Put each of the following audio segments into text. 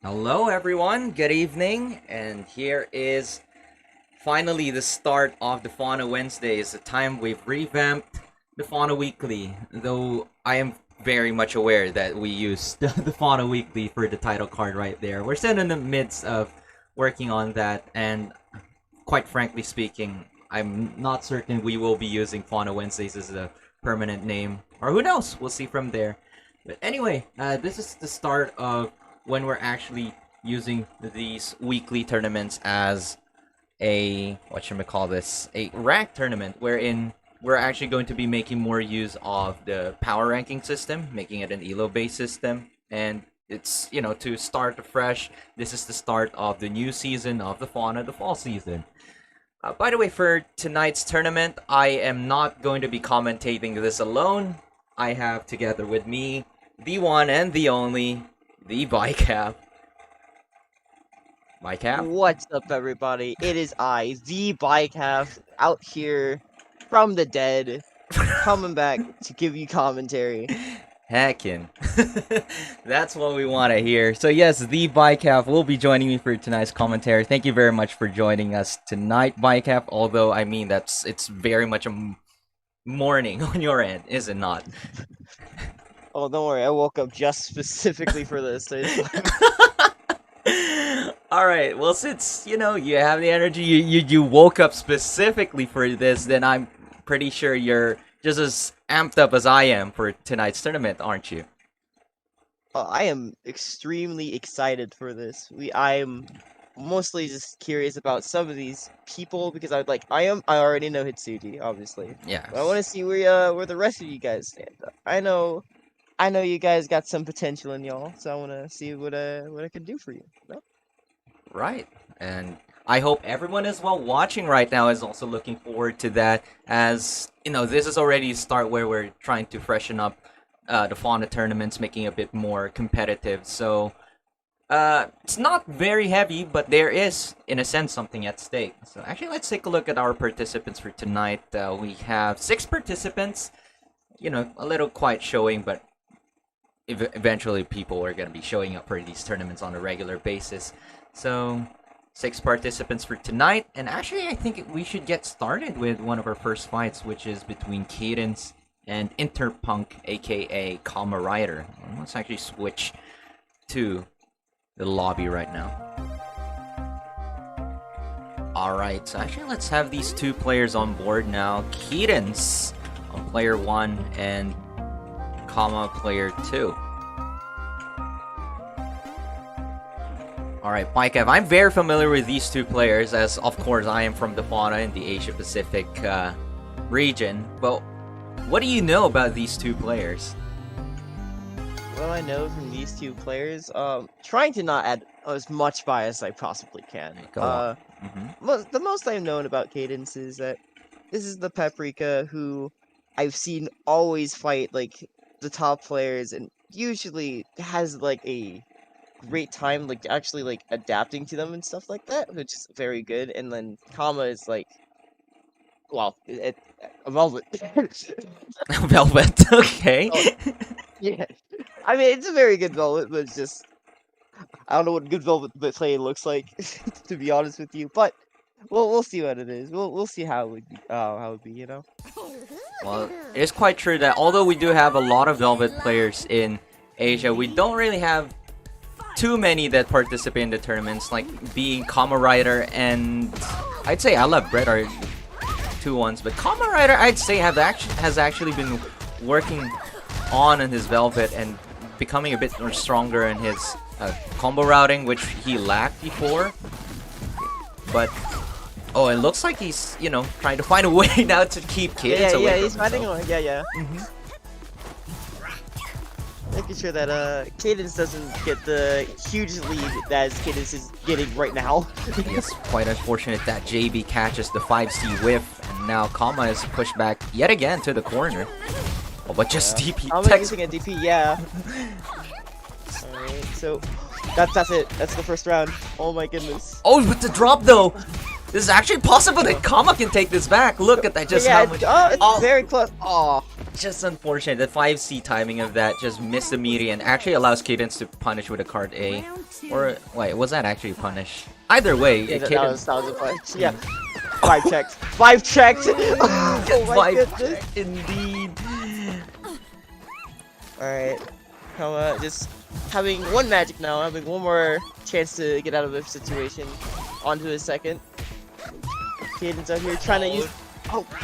Hello, everyone. Good evening. And here is finally the start of the Fauna Wednesdays, the time we've revamped the Fauna Weekly. Though I am very much aware that we used the Fauna Weekly for the title card right there. We're still in the midst of working on that, and quite frankly speaking, I'm not certain we will be using Fauna Wednesdays as a permanent name. Or who knows? We'll see from there. But anyway, this is the start of when we're actually using these weekly tournaments as a a rank tournament, wherein we're actually going to be making more use of the power ranking system, making it an elo based system. And it's, to start afresh. This is the start of the new season of the Fauna, the fall season. By the way, for tonight's tournament, I am not going to be commentating this alone. I have together with me the one and the only, the Bicap. Bicap? What's up, everybody? It is I, the Bicap, out here from the dead, coming back to give you commentary. Heckin'. That's what we want to hear. So yes, the Bicap will be joining me for tonight's commentary. Thank you very much for joining us tonight, Bicap. Although, I mean, it's very much a morning on your end, is it not? Oh, don't worry, I woke up just specifically for this. So All right. Well, since you have the energy, you woke up specifically for this, then I'm pretty sure you're just as amped up as I am for tonight's tournament, aren't you? I am extremely excited for this. I am mostly just curious about some of these people because I already know Hitsuji, obviously. Yeah. But I want to see where the rest of you guys stand. I know you guys got some potential in y'all, so I want to see what I can do for you. No? Right. And I hope everyone as well watching right now is also looking forward to that, as this is already a start where we're trying to freshen up the Fauna tournaments, making it a bit more competitive. So it's not very heavy, but there is, in a sense, something at stake. So actually, let's take a look at our participants for tonight. We have 6 participants. A little quiet showing, but eventually people are going to be showing up for these tournaments on a regular basis. So 6 participants for tonight, and actually I think we should get started with one of our first fights, which is between Cadence and Interpunk, aka Kama Rider. Let's actually switch to the lobby right now. Alright, so actually let's have these 2 players on board now. Cadence on player 1 and Kama player 2. Alright, Mikev, I'm very familiar with these 2 players, as of course I am from the Fauna in the Asia Pacific region. But what do you know about these two players? What I know from these two players, trying to not add as much bias as I possibly can. Go on. The most I've known about Cadence is that this is the Paprika who I've seen always fight like the top players and usually has like a great time like actually like adapting to them and stuff like that, which is very good. And then Kama is like, well, a velvet. Velvet. Okay. Oh, yeah, I mean it's a very good velvet, but it's just I don't know what good velvet play looks like, to be honest with you. But we'll see what it is. We'll see how it would be, how it would be, you know. Well, it's quite true that although we do have a lot of Velvet players in Asia, we don't really have too many that participate in the tournaments, like being Kama Rider and I'd say I Love Bread are two ones, but Kama Rider I'd say has actually been working on his Velvet and becoming a bit more stronger in his combo routing, which he lacked before. But oh, it looks like he's, you know, trying to find a way now to keep Cadence away from he's finding himself. one. Yeah. Making sure that Cadence doesn't get the huge lead that Cadence is getting right now. It's quite unfortunate that JB catches the 5C whiff, and now Kama is pushed back yet again to the corner. Oh, but just DP. I'm using a DP, yeah. Alright, so that's it. That's the first round. Oh my goodness. Oh, with the drop though! This is actually possible that Kama can take this back. Look at that, just yeah, how much. it's very close. Oh, just unfortunate. The 5C timing of that just missed the media and actually allows Cadence to punish with a card A. Or, wait, was that actually punish? Either way, yeah, Cadence. that was a punch. Yeah. 5 checked. 5 checked! Oh my goodness. Indeed. Alright. Kama just having one magic now, having one more chance to get out of this situation. On to his second. Cadence out here trying to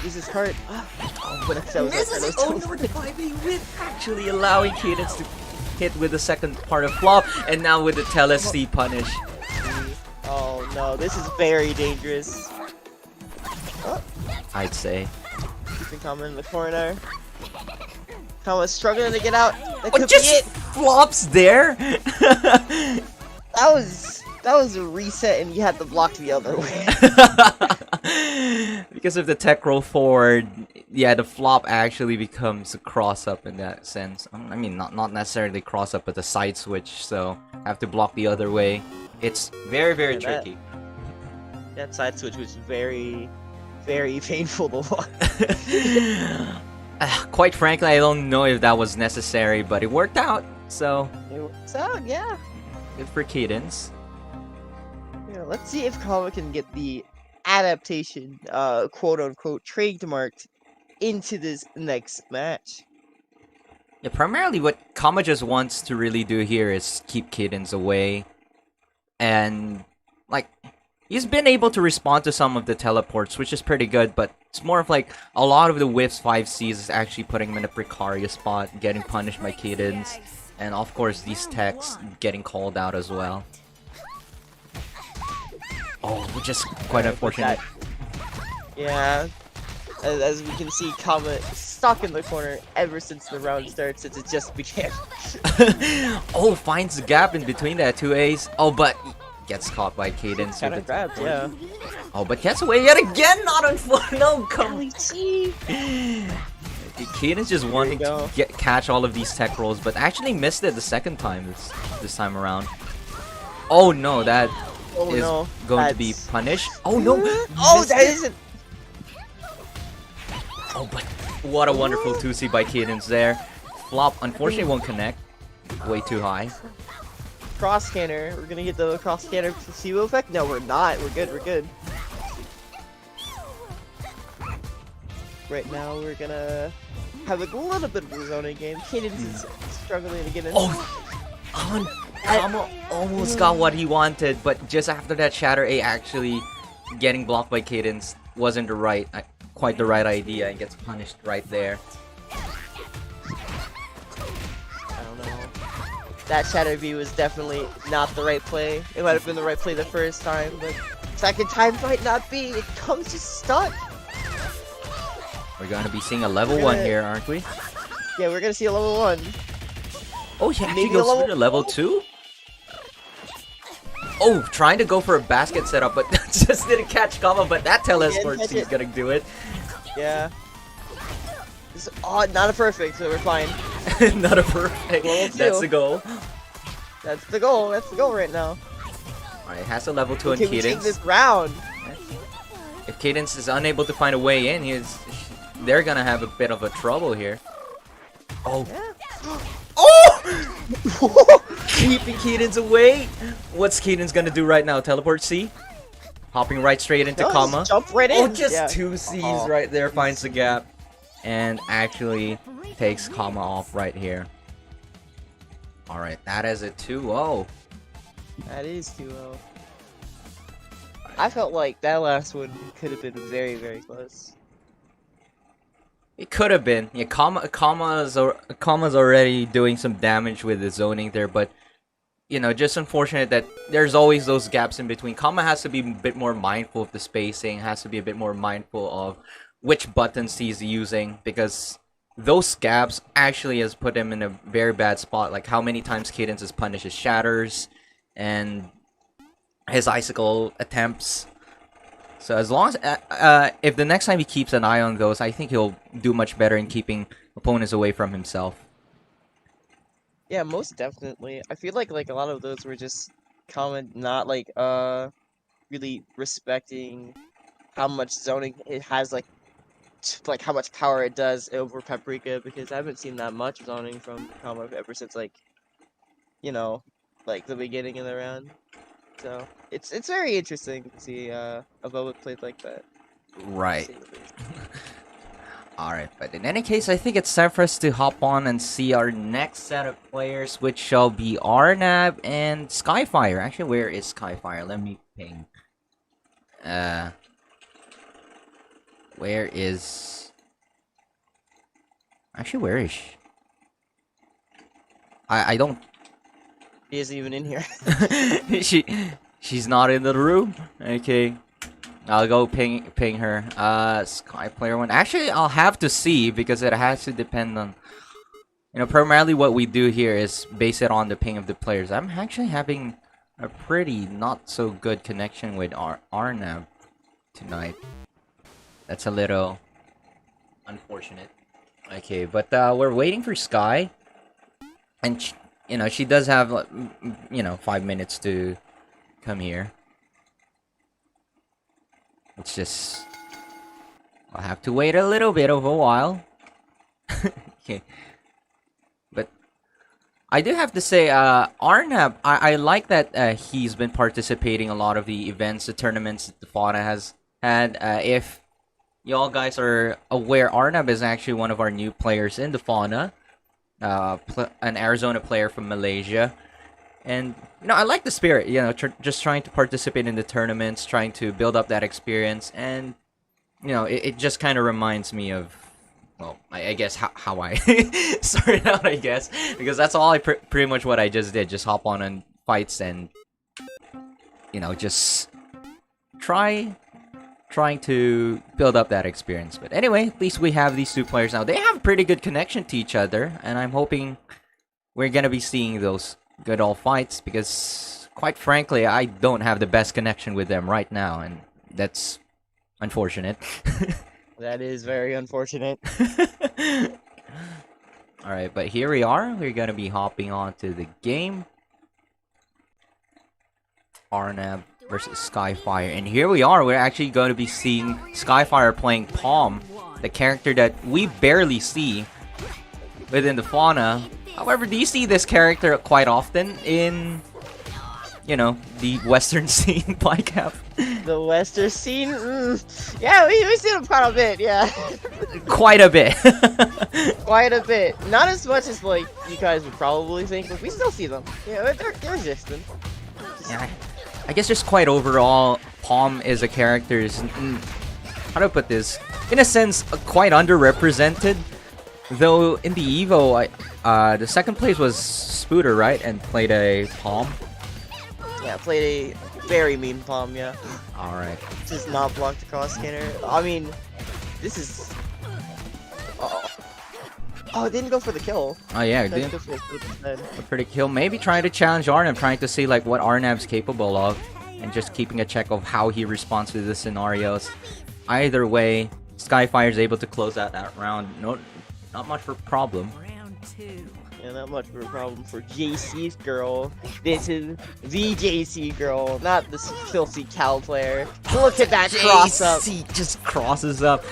use his card. Oh, but that was Misses it. Oh no, the 5A with actually allowing Cadence to hit with the second part of flop, and now with the Telesty punish. Oh no, this is very dangerous. Oh. I'd say. Keeping Kama in the corner. Kama's struggling to get out. That Oh, could just be it. flops there. That was a reset, and you had to block the other way. Because of the tech roll forward, yeah, the flop actually becomes a cross up in that sense. I mean, not necessarily cross up, but the side switch. So have to block the other way. It's very tricky. That side switch was very painful to watch. Quite frankly, I don't know if that was necessary, but it worked out. So It works out, yeah. good for Cadence. Yeah, let's see if Kama can get the adaptation, quote unquote, trademarked into this next match. Yeah, primarily what Kama just wants to really do here is keep Cadence away. And, like, he's been able to respond to some of the teleports, which is pretty good, but it's more of like a lot of the whiffs 5Cs is actually putting him in a precarious spot, getting punished by Cadence, and of course these techs getting called out as well. Oh, which is quite unfortunate. Yeah, as we can see, Kama is stuck in the corner ever since the round started, since it just began. Oh, finds the gap in between that 2As. Oh, but gets caught by Cadence. Kinda grabbed, yeah. Oh, but gets away yet again. Not on foot. No, come. Cadence just wanting to catch all of these tech rolls, but actually missed it the second time this time around. Oh no, that is going to be punished. Oh no! Oh, that isn't. Oh, but what a wonderful 2C by Cadence there. Flop, unfortunately, won't connect. Way too high. Cross scanner. We're gonna get the cross scanner placebo effect. No, we're not. We're good. We're good. Right now, we're gonna have a little bit of a zoning game. Cadence is struggling to get in. Kama almost got what he wanted, but just after that Shatter A actually getting blocked by Cadence wasn't quite the right idea, and gets punished right there. I don't know. That Shatter V was definitely not the right play. It might have been the right play the first time, but second time might not be. It comes just stuck. Or We're gonna be seeing a level We're 1 gonna- here, aren't we? Yeah, we're gonna see a level 1. Oh, he actually Maybe a goes level through to level 2? Oh, trying to go for a basket setup, but just didn't catch Kama, but that teleport catch he's it. gonna do it. Yeah. This, oh, not a perfect, so we're fine. Not a perfect. Level 2. That's the goal. That's the goal. That's the goal right now. Alright, has a level 2 on Can we take Cadence. this round? If Cadence is unable to find a way in, they're gonna have a bit of a trouble here. Oh. Yeah. Oh! Keeping Cadence away. What's Cadence gonna do right now? Teleport C? Hopping right straight into No, Kama. just jump right in. Oh, just Yeah. 2 C's Oh. right there. Finds the gap. And actually takes Kama off right here. Alright, that is a 2-0. That is 2-0. I felt like that last one could have been very, very close. It could have been. Yeah, Kama's already doing some damage with the zoning there, but you know, just unfortunate that there's always those gaps in between. Kama has to be a bit more mindful of the spacing, has to be a bit more mindful of which buttons he's using, because those gaps actually has put him in a very bad spot. Like how many times Cadence has punished his shatters and his icicle attempts. So as long as if the next time he keeps an eye on those, I think he'll do much better in keeping opponents away from himself. Yeah, most definitely. I feel like a lot of those were just common, not like really respecting how much zoning it has, like how much power it does over Paprika, because I haven't seen that much zoning from Kama ever since, like, you know, like the beginning of the round. So it's very interesting to see a Velvet played like that. Right. Alright, but in any case, I think it's time for us to hop on and see our next set of players, which shall be Arnab and Skyfire. Actually, where is Skyfire? Let me ping. Where is... Actually, where is she? I don't... He isn't even in here. She's not in the room? Okay. I'll go ping her. Sky player 1. Actually, I'll have to see, because it has to depend on... You know, primarily what we do here is base it on the ping of the players. I'm actually having a pretty not so good connection with Arnab tonight. That's a little unfortunate. Okay, but we're waiting for Sky. And, you know, she does have, you know, 5 minutes to come here. It's just... I'll have to wait a little bit of a while. Okay. But I do have to say, Arnab, I like that he's been participating in a lot of the events, the tournaments that the Fauna has had. If y'all guys are aware, Arnab is actually one of our new players in the Fauna. An Arizona player from Malaysia. And, you know, I like the spirit, you know, just trying to participate in the tournaments, trying to build up that experience. And, you know, it just kind of reminds me of, well, I guess how I started out, I guess. Because that's all pretty much what I just did. Just hop on fights and, you know, just trying to build up that experience. But anyway, at least we have these two players now. They have pretty good connection to each other, and I'm hoping we're gonna be seeing those good old fights, because quite frankly, I don't have the best connection with them right now, and that's unfortunate. That is very unfortunate. Alright, but here we are. We're gonna be hopping on to the game. Arnab versus Skyfire. And here we are. We're actually going to be seeing Skyfire playing Palm, the character that we barely see within the Fauna. However, do you see this character quite often in, you know, the Western scene, Blackcap? The Western scene? Yeah, we see them quite a bit, yeah. Quite a bit. Quite a bit. Not as much as, like, you guys would probably think, but we still see them. Yeah, they're existing. Yeah, I guess just quite overall, Palm is a character, how do I put this? In a sense, quite underrepresented. Though in the Evo, the second place was Spooter, right? And played a Palm. Yeah, played a very mean Palm, yeah. Alright. Just not blocked the cross scanner. I mean, this is Oh, it didn't go for the kill. Oh yeah, Tried to did go for the kill instead. a pretty kill. Maybe trying to challenge Arnab, trying to see like what Arnab's capable of, and just keeping a check of how he responds to the scenarios. Either way, Skyfire's able to close out that round. No, not much of a problem. Round 2. Yeah, not much of a problem for JC's girl. This is the JC girl, not this filthy Cal player. Look at that cross up. JC just crosses up.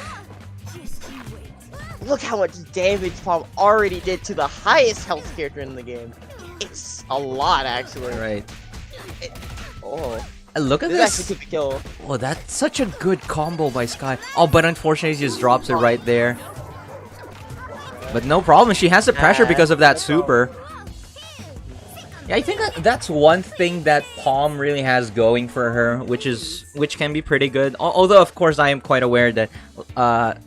Look how much damage Palm already did to the highest health character in the game. It's a lot, actually. Right. Oh, And look at this this. actually took a kill. Oh, that's such a good combo by Sky. Oh, but unfortunately, he just drops it right there. But no problem. She has the pressure because of that no super. Yeah, I think that's one thing that Palm really has going for her, which can be pretty good. Although, of course, I am quite aware that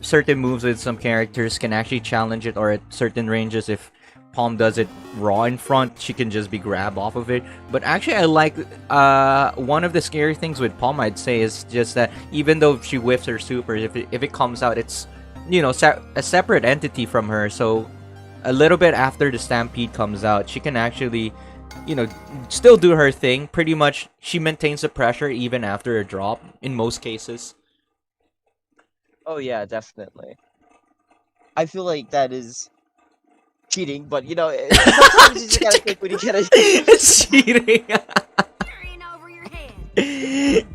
certain moves with some characters can actually challenge it, or at certain ranges, if Palm does it raw in front, she can just be grabbed off of it. But actually, I like one of the scary things with Palm, I'd say, is just that even though she whiffs her super, if it comes out, it's, you know, a separate entity from her. So a little bit after the Stampede comes out, she can actually, you know, still do her thing. Pretty much, she maintains the pressure even after a drop in most cases. Oh yeah, definitely. I feel like that is cheating, but you know, sometimes you just gotta take what you gotta. It's cheating. In over your head.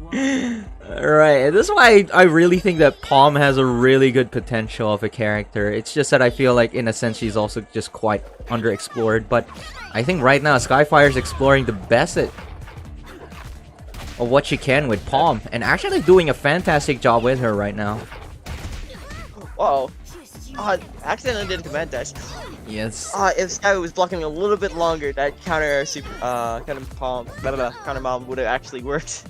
Right, this is why I really think that Palm has a really good potential of a character. It's just that I feel like, in a sense, she's also just quite underexplored. But I think right now, Skyfire's exploring the best of what she can with Palm, and actually doing a fantastic job with her right now. Whoa! Accidentally did a command dash. Yes. If Sky was blocking a little bit longer, that counter super, counter bomb would have actually worked.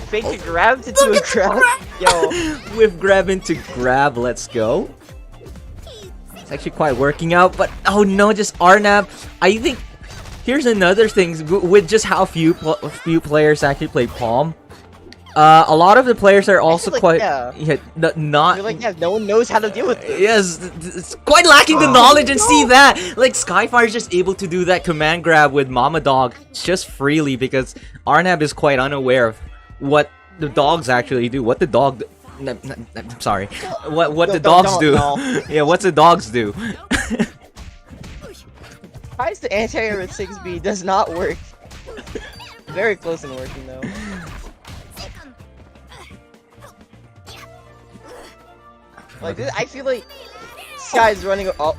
Fake a grab to do a grab. Yo, With grab into grab, let's go. It's actually quite working out, but oh no, just Arnab. I think here's another thing with just how few players actually play Palm. A lot of the players are also like, quite yeah. not. you're like, yeah, no one knows how to deal with it. Yes, it's quite lacking the knowledge, and see that like Skyfire's just able to do that command grab with Mama Dog just freely because Arnab is quite unaware of what the dogs actually do. What the dog. I'm sorry. What the dogs do? Yeah, what's the dogs do? Tries the anti-air with 6B does not work. Very close in working though. Like this, I feel like Sky's running. Oh,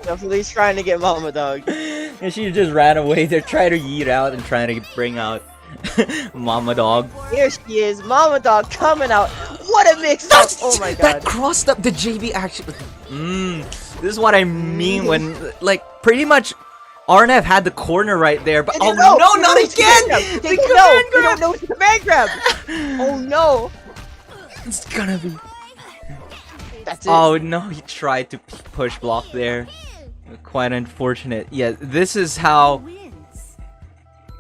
definitely he's trying to get Mama Dog. And she just ran away. They're trying to yeet out and trying to bring out Mama Dog. Here she is, Mama Dog coming out. What a mix up! Oh my god. That crossed up the JB actually. This is what I mean when, like, pretty much Arnav had the corner right there, but oh no, not again! You don't know it's the command grab. Oh no. It's gonna be. That's it. Oh no, he tried to push block there. Quite unfortunate. Yeah, this is how.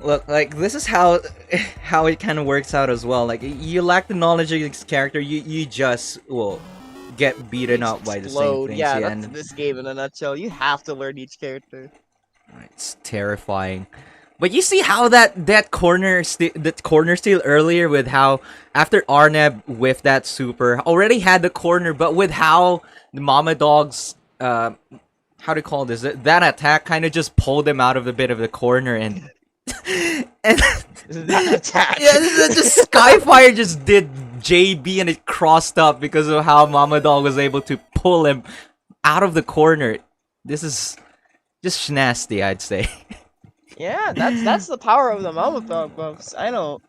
Look, like this is how it kind of works out as well. Like you lack the knowledge of this character, you just will get beaten up by the same things. Yeah, and that's this game in a nutshell. You have to learn each character. it's terrifying. But you see how that corner steal earlier with how after Arnab with that super already had the corner, but with how the Mama Dog's how to call this, that attack kind of just pulled him out of the bit of the corner and That attack. Yeah, the Skyfire just did JB and it crossed up because of how Mama Dog was able to pull him out of the corner. This is just nasty, I'd say. Yeah, that's the power of the Mama Dog buffs. I don't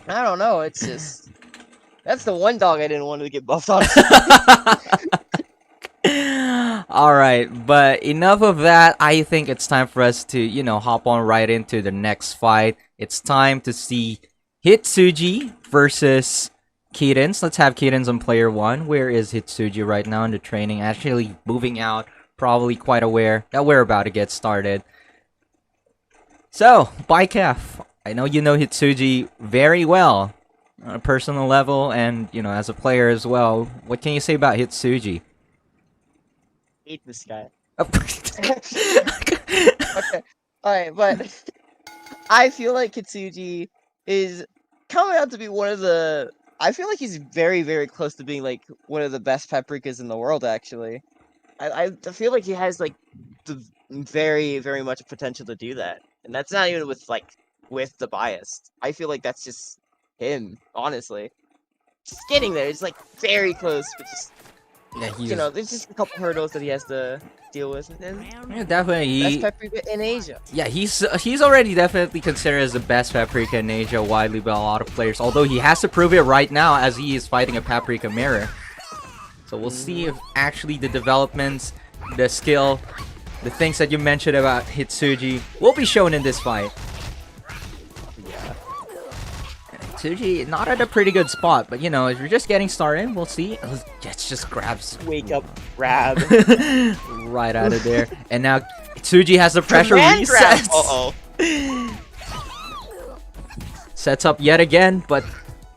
know. It's just that's the one dog I didn't want to get buffed on. Alright, but enough of that. I think it's time for us to, hop on right into the next fight. It's time to see Hitsuji versus Cadence. Let's have Cadence on player 1. Where is Hitsuji right now in the training? Actually moving out, probably quite aware that we're about to get started. So, Bikef, I know you know Hitsuji very well on a personal level and, as a player as well. What can you say about Hitsuji? hate this guy. Okay. Okay. Alright, but I feel like Kitsuji is coming out to be one of the. I feel like he's very, very close to being like one of the best paprikas in the world. Actually, I feel like he has like the very, very much potential to do that, and that's not even with the bias. I feel like that's just him, honestly. Just getting there. It's like very close, but just Yeah, he's there's just a couple hurdles that he has to deal with, and yeah, definitely. best paprika in Asia. Yeah, he's already definitely considered as the best paprika in Asia widely by a lot of players. Although he has to prove it right now as he is fighting a paprika mirror. So we'll see if actually the developments, the skill, the things that you mentioned about Hitsuji will be shown in this fight. Yeah. Hitsuji not at a pretty good spot, but if you're just getting started, we'll see. Let's just grabs Wake up, grab. right out of there. And now Hitsuji has the pressure Command grab. resets. Uh-oh. Sets up yet again, but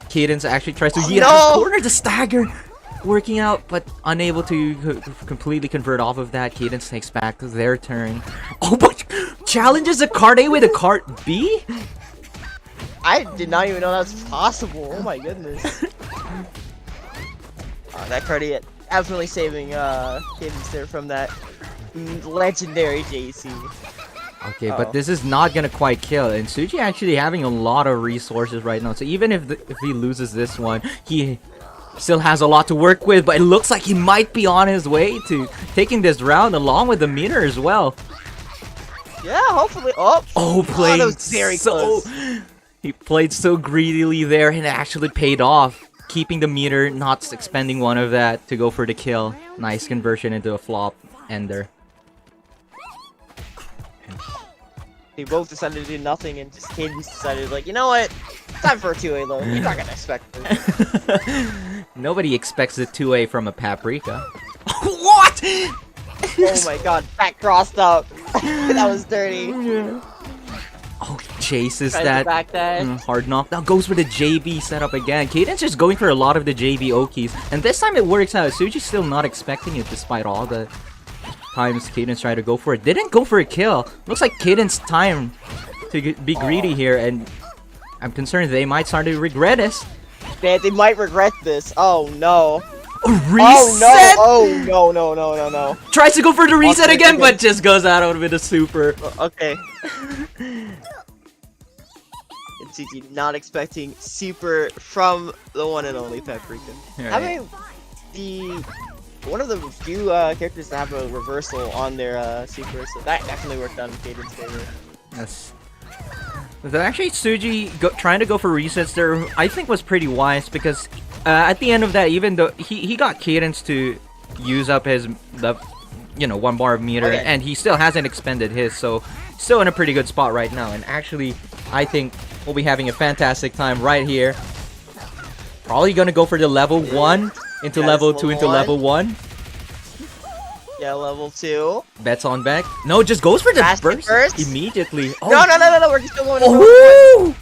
Cadence actually tries to Oh, yeet no! out the corner. The stagger working out, but unable to completely convert off of that. Cadence takes back their turn. Oh, but challenges a card A with a card B? I did not even know that was possible. Oh my goodness. That card absolutely saving Cadence there from that legendary JC. Okay, but this is not gonna quite kill, and Suji actually having a lot of resources right now. So even if he loses this one, he still has a lot to work with. But it looks like he might be on his way to taking this round along with the meter as well. Yeah, hopefully. Oh, Playing that was very close. He played so greedily there, and it actually paid off. Keeping the meter, not expending one of that to go for the kill. Nice conversion into a flop ender. They both decided to do nothing, and just Cadence decided, like, you know what? Time for a 2A low. You're not gonna expect this. Nobody expects the 2A from a paprika. What? Oh my god, back crossed up. That was dirty. Oh, chases Tries to that back dash. hard knock. Now goes for the JB setup again. Cadence just going for a lot of the JB Okies. And this time it works out. Suji's still not expecting it despite all the times Cadence tried to go for it. Didn't go for a kill. Looks like Cadence time to be greedy here. And I'm concerned they might start to regret this. They might regret this. Oh no. Reset! Oh no. Tries to go for the reset Okay, again, okay. but just goes out with a super. Okay. Itsuki not expecting super from the one and only Paprika. Right. Having one of the few characters to have a reversal on their super, so that definitely worked out in Cadence's favor. Yes. But actually, Suji trying to go for resets there, I think was pretty wise because at the end of that, even though he got Cadence to use up his one bar of meter, Okay. and he still hasn't expended his, so still in a pretty good spot right now. And actually, I think we'll be having a fantastic time right here. Probably gonna go for the level 1 into Yes, level 2 level into one. level 1. Yeah, level 2. Bets on back. No, just goes for the Basket burst burst? immediately. Oh. No, we're still going to Oh!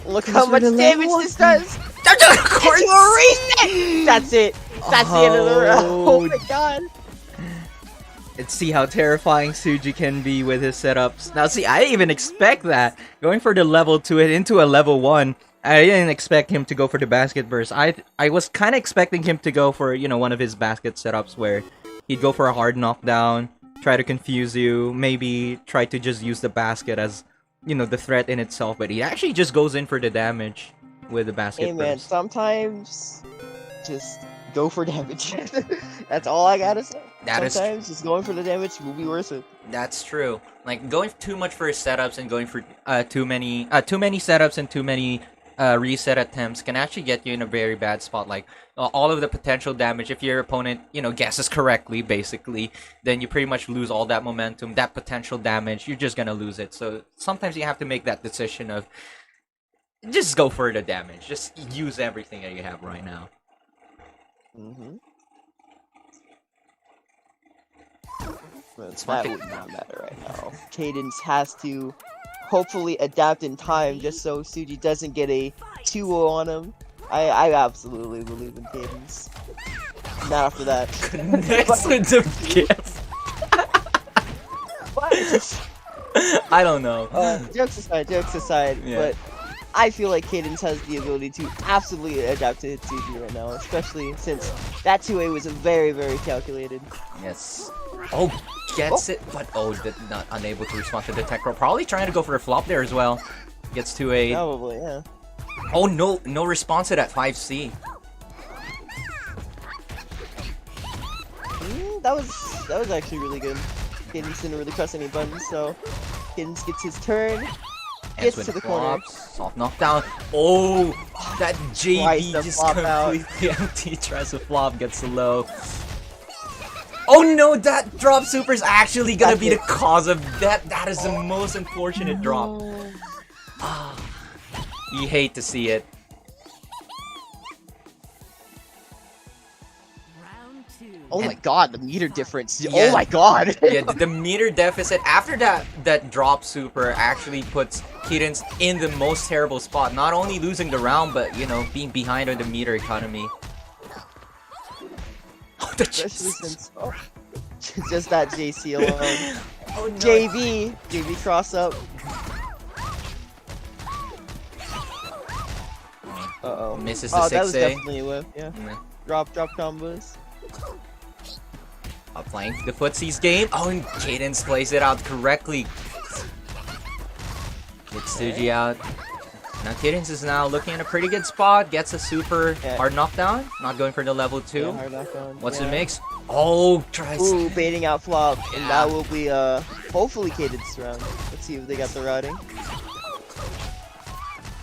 Look Goes how for much the level damage one. this does! Of course. Into a reset! That's it! That's the end of the round. Oh my god! And see how terrifying Suji can be with his setups. Now see, I didn't even expect that. Going for the level 2 into a level 1. I didn't expect him to go for the basket burst. I was kind of expecting him to go for, one of his basket setups where he'd go for a hard knockdown, try to confuse you, maybe try to just use the basket as, the threat in itself. But he actually just goes in for the damage with the basket Hey man, burst. sometimes just go for damage. That's all I gotta say. That is Sometimes just going for the damage will be worth it. That's true. Like going too much for his setups and going for too many setups and too many reset attempts can actually get you in a very bad spot. Like all of the potential damage, if your opponent guesses correctly, basically, then you pretty much lose all that momentum, that potential damage. You're just gonna lose it. So sometimes you have to make that decision of just go for the damage. Just use everything that you have right now. Mm-hmm. It's That one would not matter right now. Cadence has to hopefully adapt in time just so Suji doesn't get a 2-0 on him. I absolutely believe in Cadence. Not after that. Connects with the gift. But I don't know. jokes aside, Yeah. but I feel like Cadence has the ability to absolutely adapt to Hitsuji right now, especially since that 2A was very, very calculated. Yes. Oh, gets it, but not unable to respond to the tech roll. Probably trying to go for a flop there as well. Gets to a. Probably, yeah. Oh no, no response to that 5C. That was actually really good. Cadence didn't really press any buttons, so Cadence gets his turn, gets to the corner. Soft knockdown. Oh, that Twice JB the just flop out. completely empty. Tries to flop, gets the low. Oh no, that drop super is actually gonna That's be it. the cause of that. That is the most unfortunate drop. You hate to see it. Round 2. Oh my god, the meter difference. Yeah. Oh my god. Yeah, the meter deficit after that drop super actually puts Cadence in the most terrible spot. Not only losing the round, but you know, being behind on the meter economy. Oh, the Especially since just that JC alone. oh no. JB cross up. Uh-oh. Misses the Oh, that was 6A. definitely a whiff, yeah. Mm. Drop combos. Applying the footsies game. Oh, and Cadence plays it out correctly. Gets Suji out. Now Cadence is now looking in a pretty good spot. Gets a super Yeah. hard knockdown. Not going for the level 2. Yeah, hard knockdown. What's yeah. the mix? Oh, tries. Ooh, baiting out flop. And Yeah. that will be, hopefully Cadence round. Let's see if they got the routing.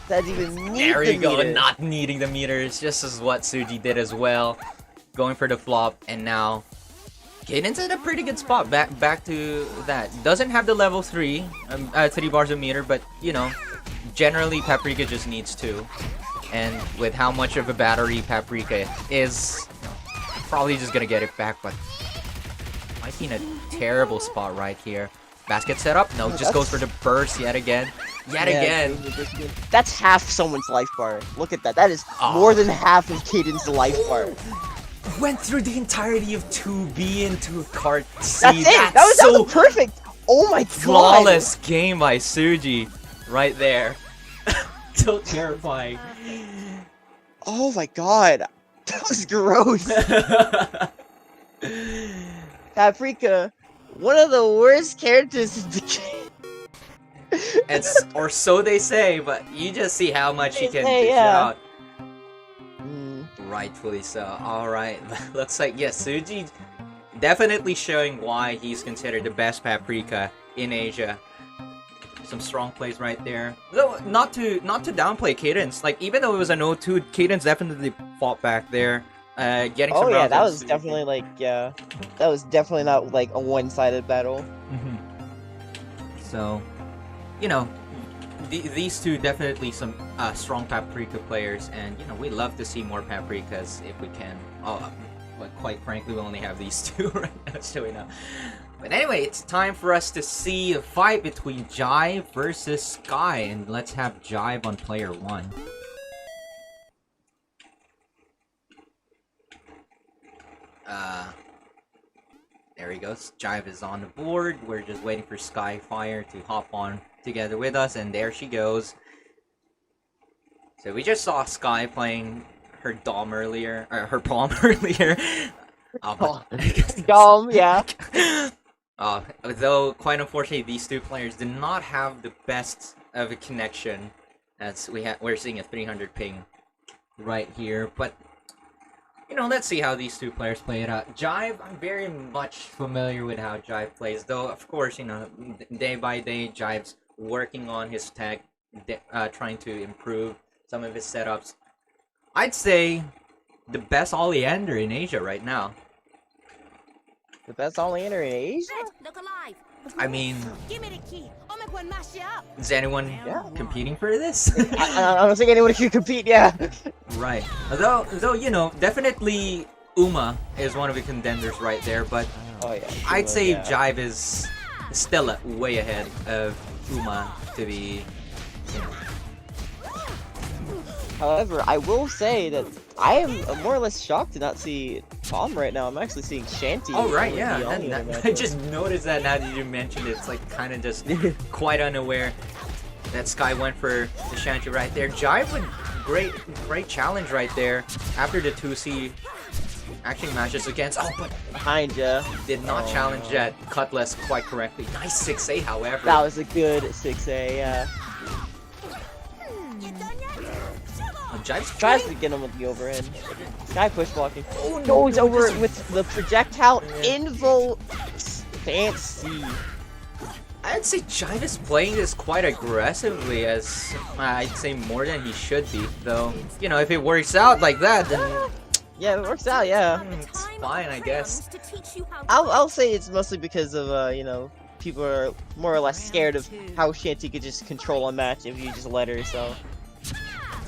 That even need There the you go, meter. not needing the meters, just as what Suji did as well. Going for the flop, and now Cadence in a pretty good spot. Back to that. Doesn't have the level 3, 3 bars of meter, but you know, generally Paprika just needs 2. And with how much of a battery Paprika is, you know, probably just gonna get it back, but might be in a terrible spot right here. Basket setup? No, just goes for the burst yet again. Yet again. That's half someone's life bar. Look at that. That is Oh. more than half of Caden's life bar. Went through the entirety of 2B into a cart C. That's it. That so was perfect. Oh my god. flawless game by Suji. Right there. So terrifying. Oh my god. That was gross. Paprika, one of the worst characters in the game. Or so they say, but you just see how much he They can say, dish yeah. out. Rightfully so. Alright, looks like, yes, Suji definitely showing why he's considered the best Paprika in Asia. Some strong plays right there. Though, not to downplay Cadence. Like, even though it was an 0-2, Cadence definitely fought back there. Getting some Oh yeah, rounds that on was Suji. definitely like, yeah. That was definitely not like a one-sided battle. So, you know, these two definitely some strong Paprika players, and you know we love to see more Paprikas if we can. Oh, but quite frankly, we only have these two right now showing up. But anyway, it's time for us to see a fight between Jive versus Sky, and let's have Jive on player 1. There he goes. Jive is on the board. We're just waiting for Skyfire to hop on together with us, and there she goes. So we just saw Sky playing her Dom earlier, or her Palm earlier. Dom, yeah. Though quite unfortunately, these two players did not have the best of a connection, as we're seeing a 300 ping right here, but. You know, let's see how these two players play it out. Jive, I'm very much familiar with how Jive plays, though, of course, you know, day by day, Jive's working on his tech, trying to improve some of his setups. I'd say the best Oleander in Asia right now. The best all-laner in Asia? Look alive. I mean, Give me the key. I'll make one mash you up. is anyone Yeah. competing for this? I don't think anyone can compete, yeah. Right. Though, you know, definitely Uma is one of the contenders right there, but Oh yeah. I'd say yeah. Jive is still way ahead of Uma to be, you know. However, I will say that I am more or less shocked to not see Tom right now. I'm actually seeing Shanty. Oh right, over yeah. the And Omni I matchup. just noticed that now that you mentioned it. It's like kind of just quite unaware that Sky went for the Shanty right there. Jive with great challenge right there after the 2C actually matches against. Oh, but Behind ya. did not challenge that Cutlass quite correctly. Nice 6A, however. That was a good 6A, yeah. You done yet? Oh, Jive's Tries playing- to get him with the overhead. Sky push blocking. Oh, no, Goes no, over this- with the projectile invo. Fancy. I'd say Jive is playing this quite aggressively, as I'd say more than he should be. Though, you know, if it works out like that, then Yeah, it works out, yeah. it's fine, I guess. To teach you how to I'll say it's mostly because of, you know, people are more or less scared of how Shanty could just control a match if you just let her, so.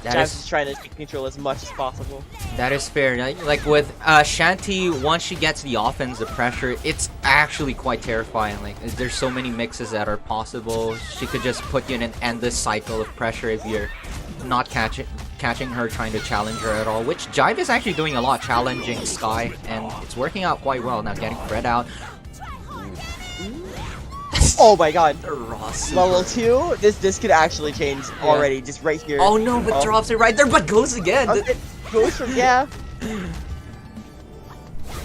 That Jive's is just trying to take control as much as possible. that is fair. Like with Shanty, once she gets the offense, the pressure, it's actually quite terrifying. Like there's so many mixes that are possible. She could just put you in an endless cycle of pressure if you're not catching her, trying to challenge her at all. Which Jive is actually doing a lot, challenging Sky, and it's working out quite well. Now getting Fred out. Oh my god. The raw super. Level 2? This could actually change already, just right here. Oh no, but Oh. drops it right there, but goes again. Okay, goes from, yeah.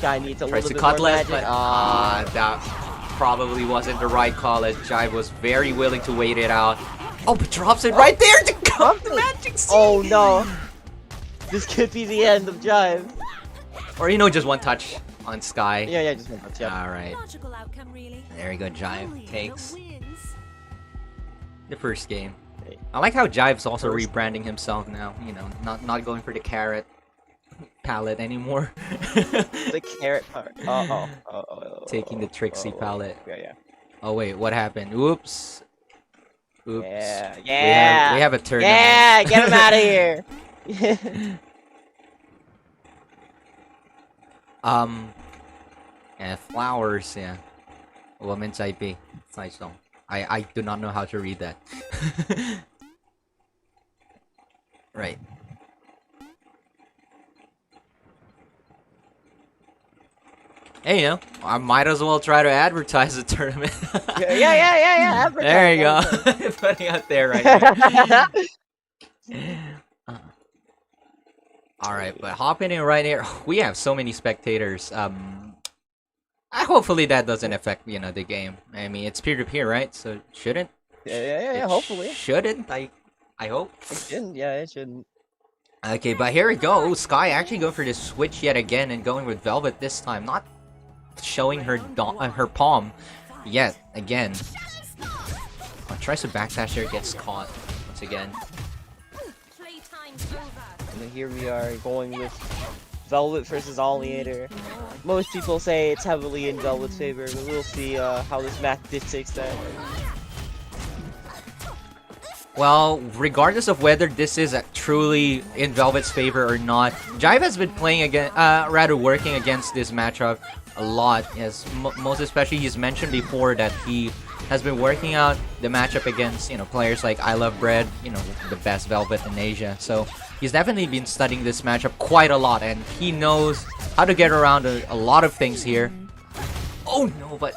Guy needs a Tries little to bit more Cutlass, magic. but that probably wasn't the right call, as Jive was very willing to wait it out. Oh, but drops it right there to come the magic seed. Oh no. This could be the end of Jive. Or you know, just one touch on Sky. Yeah, just one touch, yeah. All right, logical outcome, really. there you go. Jive Only takes the wins. the first game. I like how Jive's also First. rebranding himself now. You know, not going for the carrot palette anymore. The carrot part. Taking the Trixie palette. Yeah. Oh wait, what happened? Oops. Oops. Yeah. We have a tournament. Yeah, get him out of here. Yeah, flowers, yeah. Women's IP. Nice song. I do not know how to read that. Right. Hey, you know, I might as well try to advertise the tournament. Yeah. There you go. Putting out there right here. Alright, but hopping in right here, we have so many spectators. Hopefully that doesn't affect, you know, the game. I mean, it's peer-to-peer, right? So shouldn't? Yeah, It hopefully. Shouldn't, I hope. It shouldn't, yeah, it shouldn't. Okay, but here we go. Ooh, Sky actually going for this switch yet again and going with Velvet this time. Not showing her her palm yet again. Oh, tries to backdash there, gets caught once again. Playtime's over. And then here we are going with Velvet versus Alliator. Most people say it's heavily in Velvet's favor, but we'll see how this match dictates that. Well, regardless of whether this is truly in Velvet's favor or not, Jive has been playing rather working against this matchup a lot. As most especially, he's mentioned before that he has been working out the matchup against, you know, players like I Love Bread, you know, the best Velvet in Asia. So he's definitely been studying this matchup quite a lot, and he knows how to get around a lot of things here. Oh no, but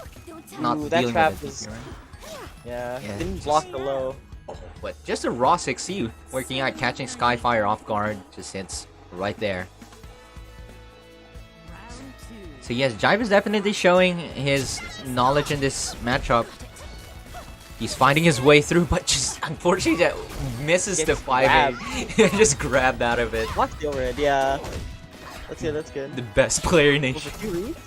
not Ooh, that dealing trap with it. was- Right? Yeah, didn't block the low. Oh, but just a raw 6C working out, catching Skyfire off guard, just hits right there. Round two. So yes, Jive is definitely showing his knowledge in this matchup. He's finding his way through, but just unfortunately that misses the Gets 5A. Just grabbed out of it. Blocked the overhead, yeah. That's good, that's good. The best player in Was Asia. it 2 reads?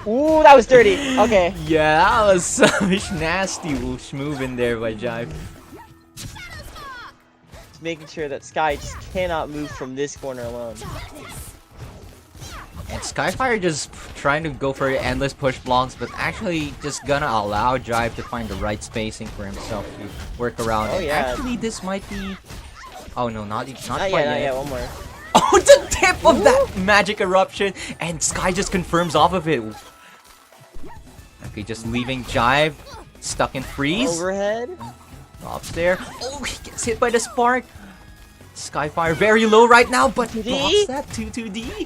Ooh, that was dirty. Okay. Yeah, that was such nasty whoosh move in there by Jive. Just making sure that Sky just cannot move from this corner alone. And Skyfire just trying to go for endless push blocks, but actually just gonna allow Jive to find the right spacing for himself to work around. Oh, And yeah. actually, this might be. Oh no, not Not quite yet, not yet. yet, one more. Oh, the tip of that magic eruption, and Sky just confirms off of it. Okay, just leaving Jive stuck in freeze. Overhead. Drops there. Oh, he gets hit by the spark. Skyfire very low right now, but he 2D? blocks that 2-2D.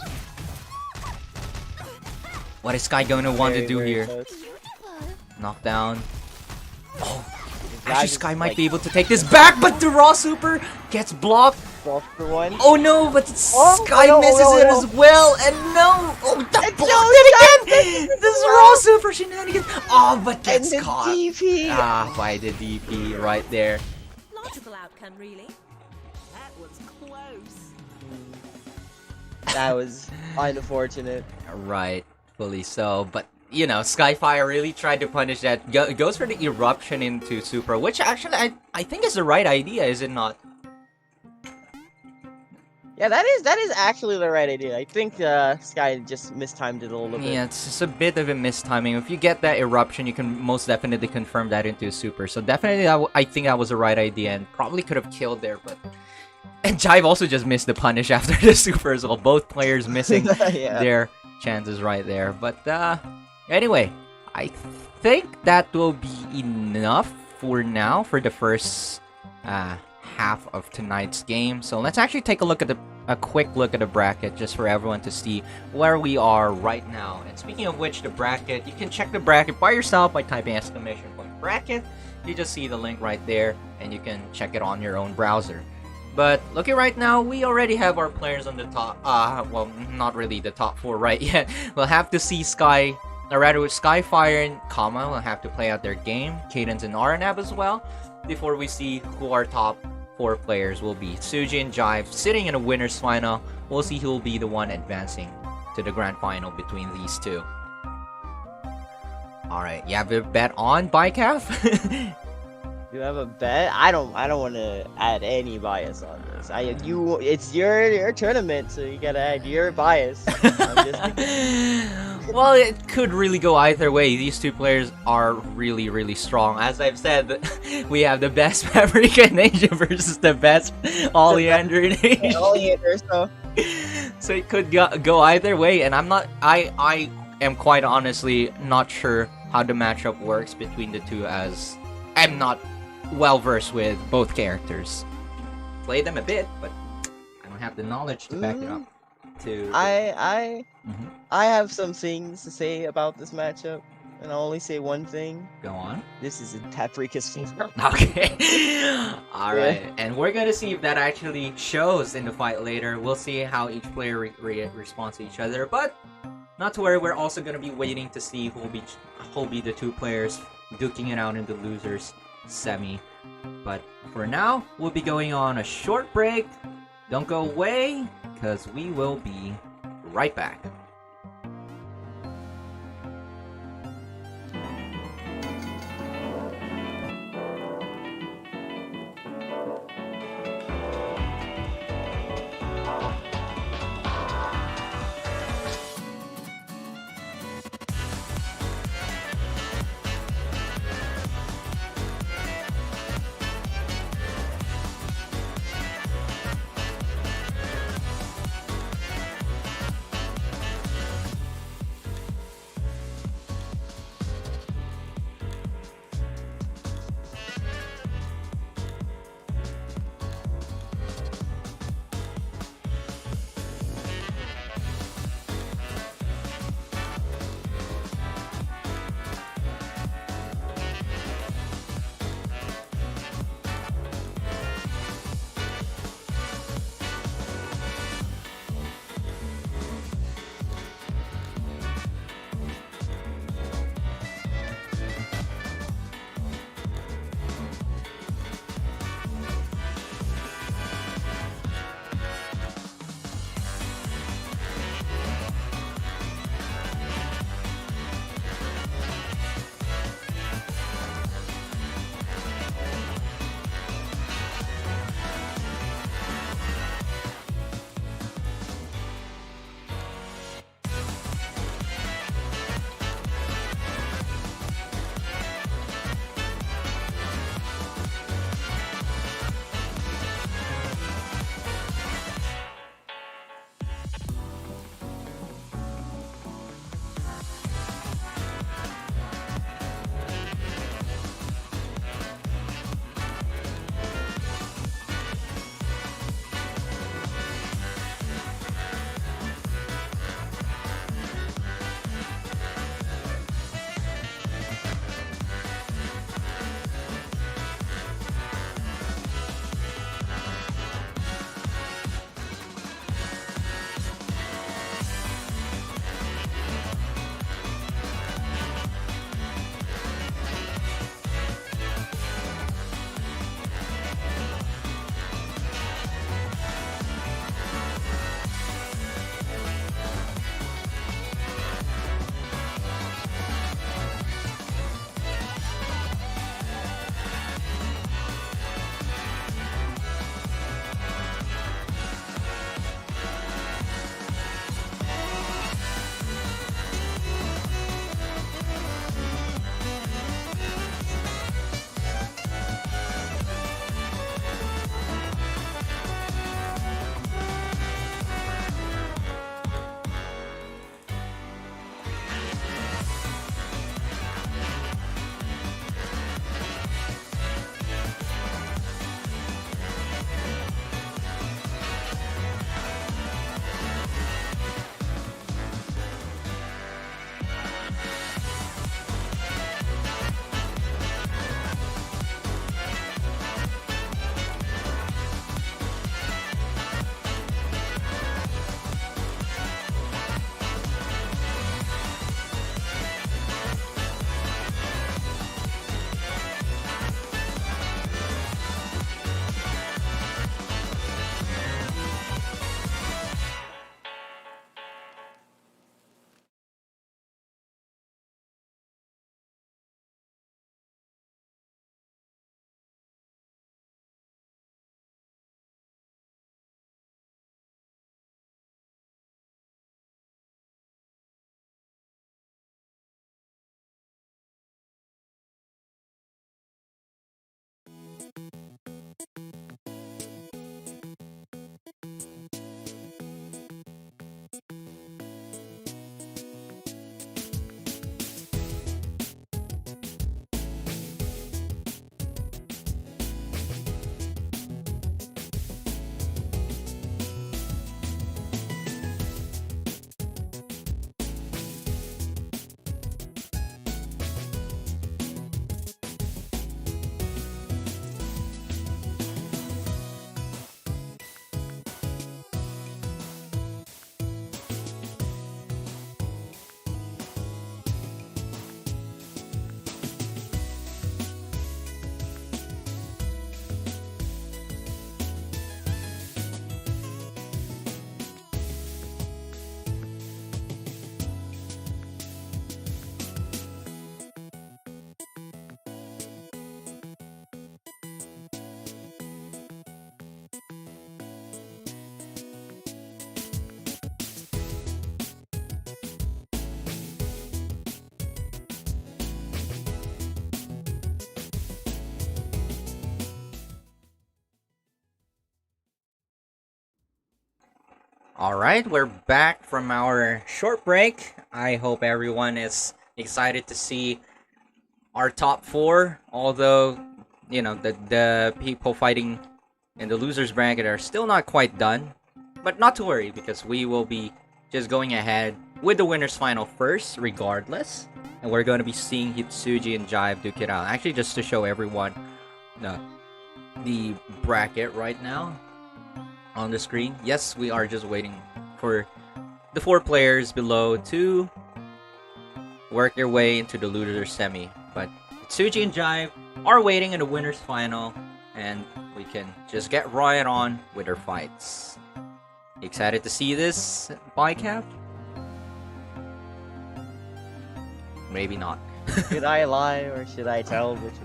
What is Sky going to want to Very, do very here? close. Knockdown. Oh, That actually is, Sky might like, be able to take this back, but the raw super gets blocked. 12 for 1. Oh no, but Oh, Sky no, misses no, it no. as well, and no! Oh, that And blocked no, it Sky again! This is raw super shenanigans! Oh, but And gets the caught. DP. Ah, by the DP right there. Logical outcome, really. That was close. That was unfortunate. Right, fully so. But, you know, Skyfire really tried to punish that. Goes for the eruption into super, which actually I think is the right idea, is it not? Yeah, that is actually the right idea. I think Sky just mistimed it a little bit. Yeah, it's just a bit of a mistiming. If you get that eruption, you can most definitely confirm that into a super. So definitely, I think that was the right idea and probably could have killed there. But and Jive also just missed the punish after the super as well. Both players missing Yeah. their chances right there. But anyway, I think that will be enough for now for the first half of tonight's game. So let's actually take a look at a quick look at the bracket just for everyone to see where we are right now. And speaking of which, the bracket, you can check the bracket by yourself by typing !bracket. You just see the link right there and you can check it on your own browser. But looking right now, we already have our players on the top. Well, not really the top 4 right yet. We'll have to see Sky, or rather with Skyfire and Kama will have to play out their game. Cadence and Aranab as well, before we see who our top 4 players will be. Suji and Jive sitting in a winner's final. We'll see who will be the one advancing to the grand final between these two. Alright, you have a bet on Bicaf? You have a bet? I don't want to add any bias on this. It's your tournament, so you gotta add your bias. I'm just Well, it could really go either way. These two players are really, really strong. As I've said, we have the best Paprika in Asia versus the best Oleander in Asia. Oleander, so So it could go either way, and I am quite honestly not sure how the matchup works between the two, as I'm not well versed with both characters. Play them a bit, but I don't have the knowledge to back it up. I Mhm. have some things to say about this matchup, and I'll only say one thing. Go on. This is in Paprika's favor. Okay. Alright. And we're gonna see if that actually shows in the fight later. We'll see how each player responds to each other. But not to worry, we're also gonna be waiting to see who will be the two players duking it out in the losers semi. But for now, we'll be going on a short break. Don't go away, because we will be right back. Alright, we're back from our short break. I hope everyone is excited to see our top four, although, you know, the people fighting in the losers bracket are still not quite done. But not to worry, because we will be just going ahead with the winners final first, regardless. And we're going to be seeing Hitsuji and Jive duke it out. Actually, just to show everyone the bracket right now on the screen. Yes, we are just waiting for the four players below to work their way into the loser semi. But Hitsuji and Jive are waiting in the winners final, and we can just get right on with our fights. Excited to see this, Bicap? Maybe not. Should I lie or should I tell the truth?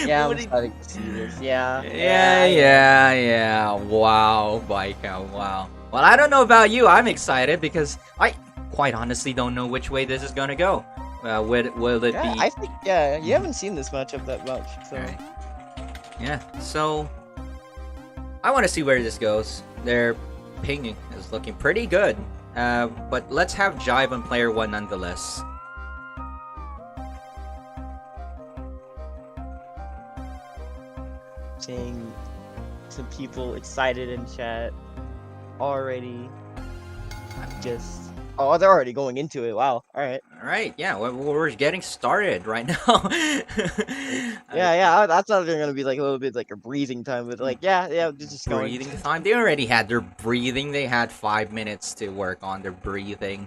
Yeah, I'm starting to see this. Yeah. Wow, Bicap, wow. Well, I don't know about you. I'm excited because I quite honestly don't know which way this is gonna go. Will it be? I think you haven't seen this matchup that much, so. Right. Yeah, so I want to see where this goes. Their pinging is looking pretty good, but let's have Jive on player one nonetheless. Seeing some people excited in chat already. Oh, they're already going into it. Wow. All right. All right, yeah, we're getting started right now. Yeah. I thought they were gonna be like a little bit like a breathing time, but like just going. Breathing time. They already had their breathing. They had 5 minutes to work on their breathing.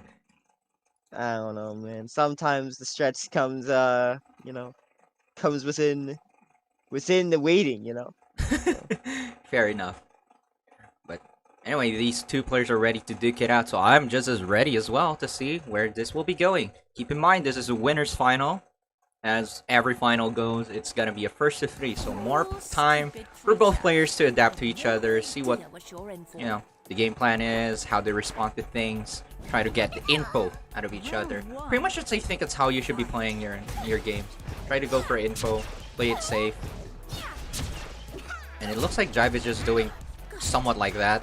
I don't know, man. Sometimes the stretch comes, comes within the waiting, Fair enough. But anyway, these two players are ready to duke it out, so I'm just as ready as well to see where this will be going. Keep in mind, this is a winner's final. As every final goes, it's gonna be a first to three, so more time for both players to adapt to each other, see what, the game plan is, how they respond to things, try to get the info out of each other. Pretty much, I think it's how you should be playing your games. Try to go for info, play it safe. And it looks like Jive is just doing somewhat like that.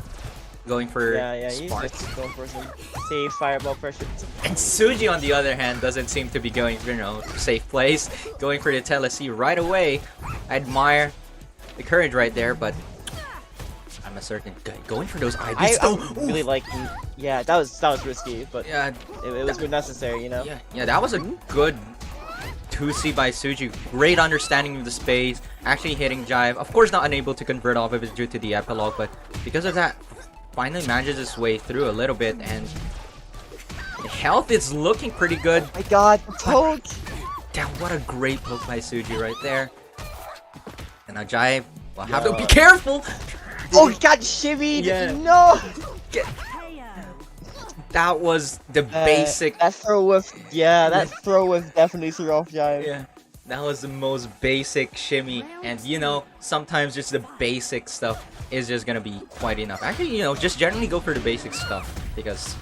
Going for sparks. He's just going for some safe fireball pressure. And Suji, on the other hand, doesn't seem to be going for, safe plays. Going for the Telesi right away. I admire the courage right there, but I'm a certain guy. Going for those IBs. I really like. Yeah, that was risky, but yeah, it was necessary, Yeah, that was a good 2C by Suji. Great understanding of the space. Actually hitting Jive. Of course, not unable to convert off of it due to the epilogue, but because of that, finally manages his way through a little bit, and health is looking pretty good. Oh my god, the poke! Damn, what a great poke by Suji right there. And now Jive will have to be careful! Oh, he got shimmied! Yeah. No! That was the basic... That throw whiff, definitely threw off Jive. Yeah, that was the most basic shimmy, and sometimes just the basic stuff is just gonna be quite enough. Actually, just generally go for the basic stuff, because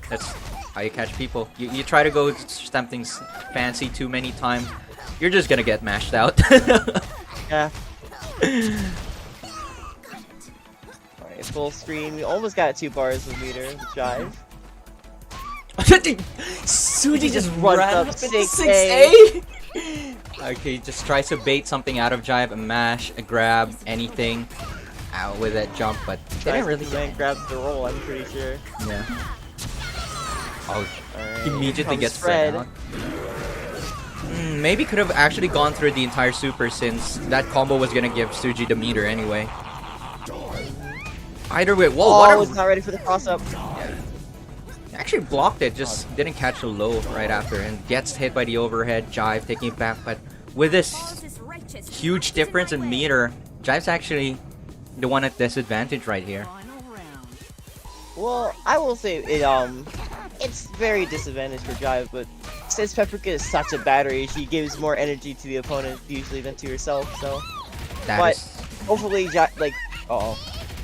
that's how you catch people. You try to go something fancy too many times, you're just gonna get mashed out. Yeah. Alright, full screen. We almost got 2 bars of meter with Jive. Suji just runs ran up up 6A. Okay, just tries to bait something out of Jive, a mash, a grab, anything out with that jump, but they didn't really grab the roll, I'm pretty sure. Yeah. Oh, right, immediately gets spread out. Maybe could have actually gone through the entire super, since that combo was gonna give Suji the meter anyway. Either way, whoa, I was not ready for the cross up. Actually blocked it, just didn't catch the low right after, and gets hit by the overhead. Jive taking it back, but with this huge difference in meter, Jive's actually the one at disadvantage right here. Well, I will say it's very disadvantaged for Jive, but since Paprika is such a battery, she gives more energy to the opponent usually than to herself. So, hopefully, Jive,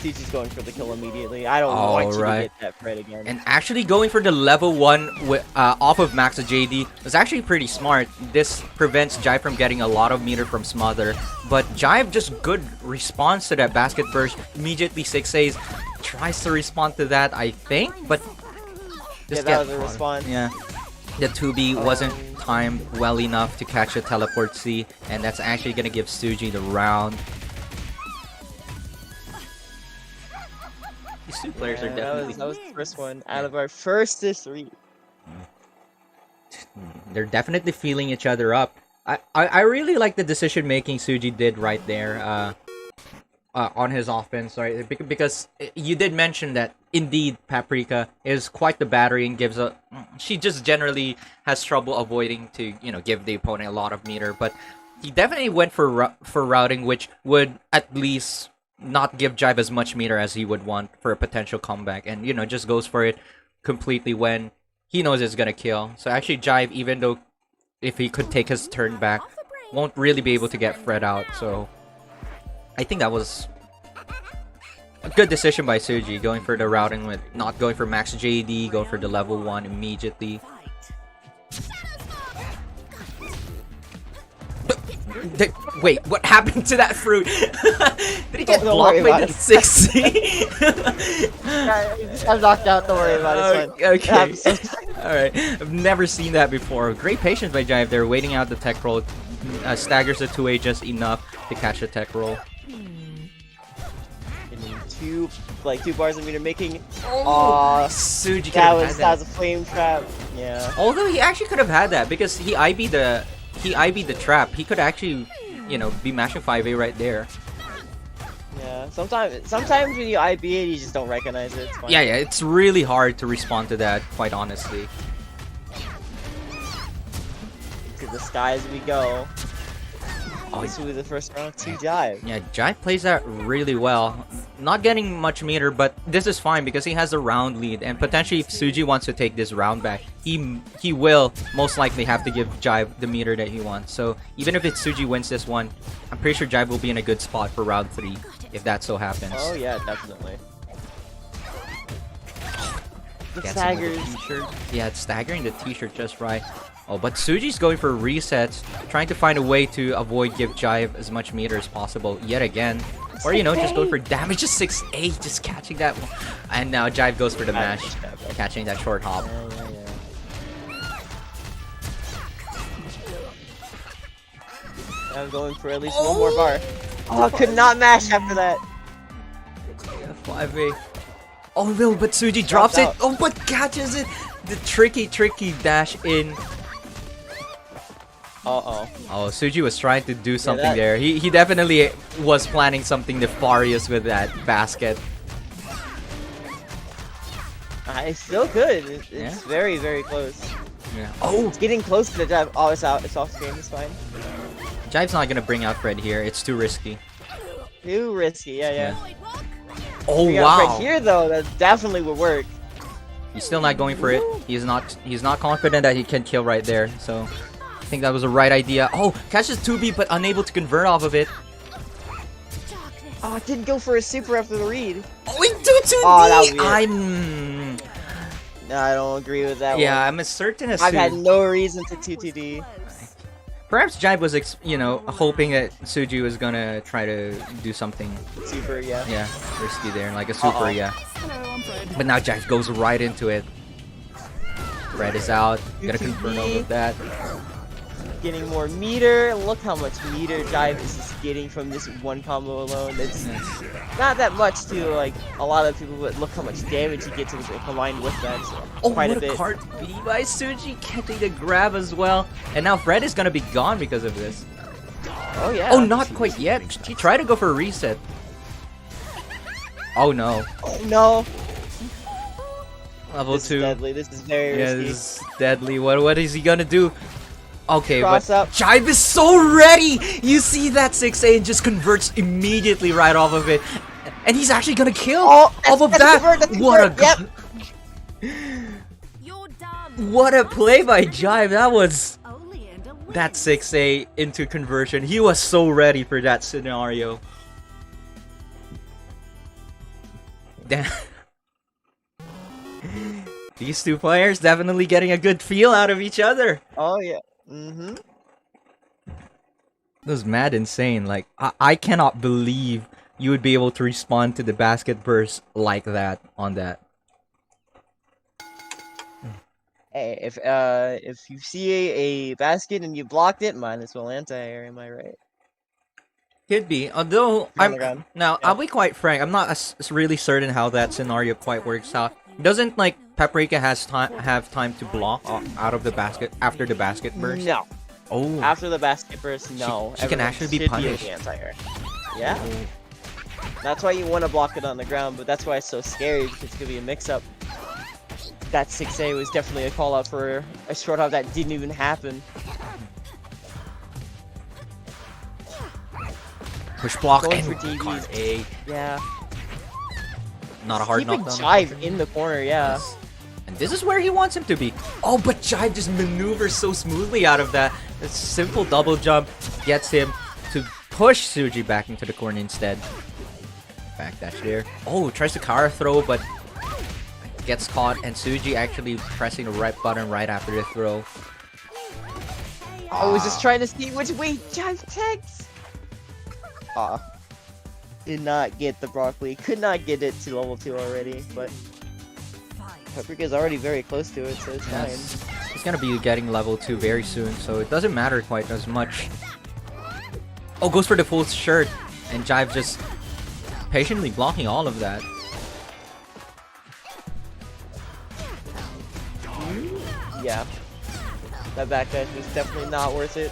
Suji's going for the kill immediately. I don't want you to get that Fred again. And actually going for the level 1 with, off of Max JD was actually pretty smart. This prevents Jive from getting a lot of meter from Smother. But Jive just good response to that basket burst. Immediately 6A's. tries to respond to that, I think, but just that get was a caught. response. Yeah. The 2B wasn't timed well enough to catch a teleport C, and that's actually gonna give Suji the round. These two players are Yeah, definitely that was the first one out of our first 3. they're definitely feeling each other up. I really like the decision making Suji did right there on his offense, right? Because you did mention that indeed Paprika is quite the battery and gives a. She just generally has trouble avoiding to give the opponent a lot of meter, but he definitely went for routing, which would at least not give Jive as much meter as he would want for a potential comeback, and just goes for it completely when he knows it's gonna kill. So actually, Jive, even though if he could take his turn back, won't really be able to get Fred out. So I think that was a good decision by Suji, going for the routing with not going for max JD, go for the level 1 immediately. Wait, what happened to that fruit? Did he get Don't blocked worry by about the it. 6C? I'm knocked out, don't worry about it. It's fine. Okay. Alright. I've never seen that before. Great patience by Jive there, waiting out the tech roll. Staggers the 2A just enough to catch the tech roll. Two bars of meter making. Oh, Suji could That have was had that. a flame trap. Yeah. Although he actually could have had that because he IB'd the trap. He could actually, be mashing 5A right there. Yeah. Sometimes when you IB it, you just don't recognize it. It's fine. Yeah, it's really hard to respond to that, quite honestly. To the sky as we go. Oh, This will be the first round to Jive. yeah, Jive plays that really well. Not getting much meter, but this is fine because he has a round lead, and potentially if Suji wants to take this round back, he will most likely have to give Jive the meter that he wants. So even if it's Suji wins this one, I'm pretty sure Jive will be in a good spot for round 3 if that so happens. Oh yeah, definitely. The Gets him with staggers. the t-shirt. Yeah, it's staggering the t-shirt just right. Oh, but Suji's going for resets, trying to find a way to avoid give Jive as much meter as possible yet again. Or, just go for damage, just 6A, just catching that one. And now Jive goes for the mash, catching that short hop. I'm going for at least one more bar. Oh, could not mash after that. 5A. Oh no, but Suji drops it. out. Oh, but catches it. The tricky dash in. Uh-oh. Oh, Suji was trying to do something that- there. He definitely was planning something nefarious with that basket. It's still good. It's Yeah? very, very close. Yeah. Oh, It's getting close to the Jive. Oh, it's out. It's off screen. It's fine. Jive's not gonna bring out Fred here. It's too risky. Too risky. Yeah. Oh We got wow. Fred here though. That definitely would work. He's still not going for it. He's not confident that he can kill right there. So I think that was the right idea. Oh, catches 2B but unable to convert off of it. Oh, it didn't go for a super after the read. Oh, we do 2D. Oh, that was weird. I'm No, I don't agree with that yeah, one. I'm as certain as I've had Suji. no reason to 2TD. Perhaps Jive was hoping that Suji was gonna try to do something Super, yeah. risky there, like a super, Uh-oh. yeah. But now Jive goes right into it. Fred is out, gonna convert over of that. Getting more meter. Look how much meter Jive is just getting from this one combo alone. It's not that much to like a lot of people, but look how much damage he gets combined with that. So Oh, quite what a bit. card B by Suji, catching the grab as well. And now Fred is gonna be gone because of this. Oh yeah. Oh, not quite yet. He tried to go for a reset. Oh no. Oh no. Level This is 2. deadly. This is very Yeah, risky. this is deadly. What is he gonna do? Okay, Cross but up. Jive is so ready! You see that 6A and just converts immediately right off of it. And he's actually gonna kill Oh, off of that's that! convert, that's What a convert, You're done. what a play by Jive! That was Only end a win. that 6A into conversion. He was so ready for that scenario. Damn. These two players definitely getting a good feel out of each other. Oh yeah. Mm-hmm. It was mad insane. Like, I cannot believe you would be able to respond to the basket burst like that on that. Hey, if you see a basket and you blocked it, might as well anti-air. Am I right? Could be, although On the ground. now Yeah. I'll be quite frank. I'm not really certain how that scenario quite works out. Doesn't like Paprika have time to block out of the basket after the basket burst? No. Oh, After the basket burst, no. she can Everyone actually be should punished. anti-air. Yeah. That's why you want to block it on the ground, but that's why it's so scary because it's gonna be a mix-up. That 6A was definitely a call-out for a short hop that didn't even happen. push block Going and for DVs. card A. Yeah. Not a hard Keeping knockdown. Jive in the corner, yeah. And this is where he wants him to be. Oh, but Jive just maneuvers so smoothly out of that. A simple double jump gets him to push Suji back into the corner instead. Back dash there. Oh, tries to counter throw, but gets caught. And Suji actually pressing the right button right after the throw. I was just trying to see which way Jive takes. Did not get the broccoli. Could not get it to level 2 already, but Paprika's already very close to it, so it's Yes. fine. He's gonna be getting level 2 very soon, so it doesn't matter quite as much. Oh, goes for the full shirt, and Jive just patiently blocking all of that. Yeah. That backdash was definitely not worth it.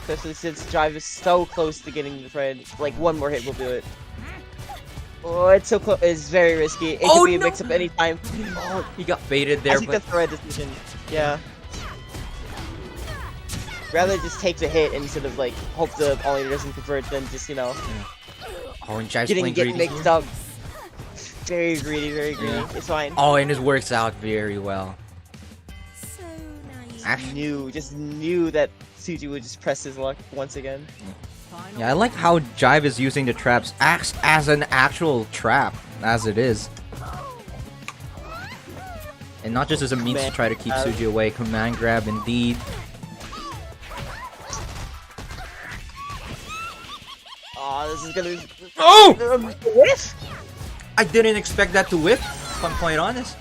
Especially since Jive is so close to getting the friend. Like, one more hit will do it. Oh, it's so close. It's very risky. It Oh, could be a no. mix-up anytime. Oh, he got baited I there, think but that's the right decision. Yeah. Rather just take the hit instead of, like, hope the polymer doesn't convert than just, you know, oh, and Jive's getting playing greedy. mixed up. Very greedy, very greedy. Yeah. It's fine. Oh, and it works out very well. So naive. Actually, Just knew that Suji would just press his luck once again. yeah, I like how Jive is using the traps as an actual trap, as it is. And not just as a means to try to keep Suji away. Command grab, indeed. Oh, this is gonna be... Oh! Whiff? I didn't expect that to whip, if I'm quite honest.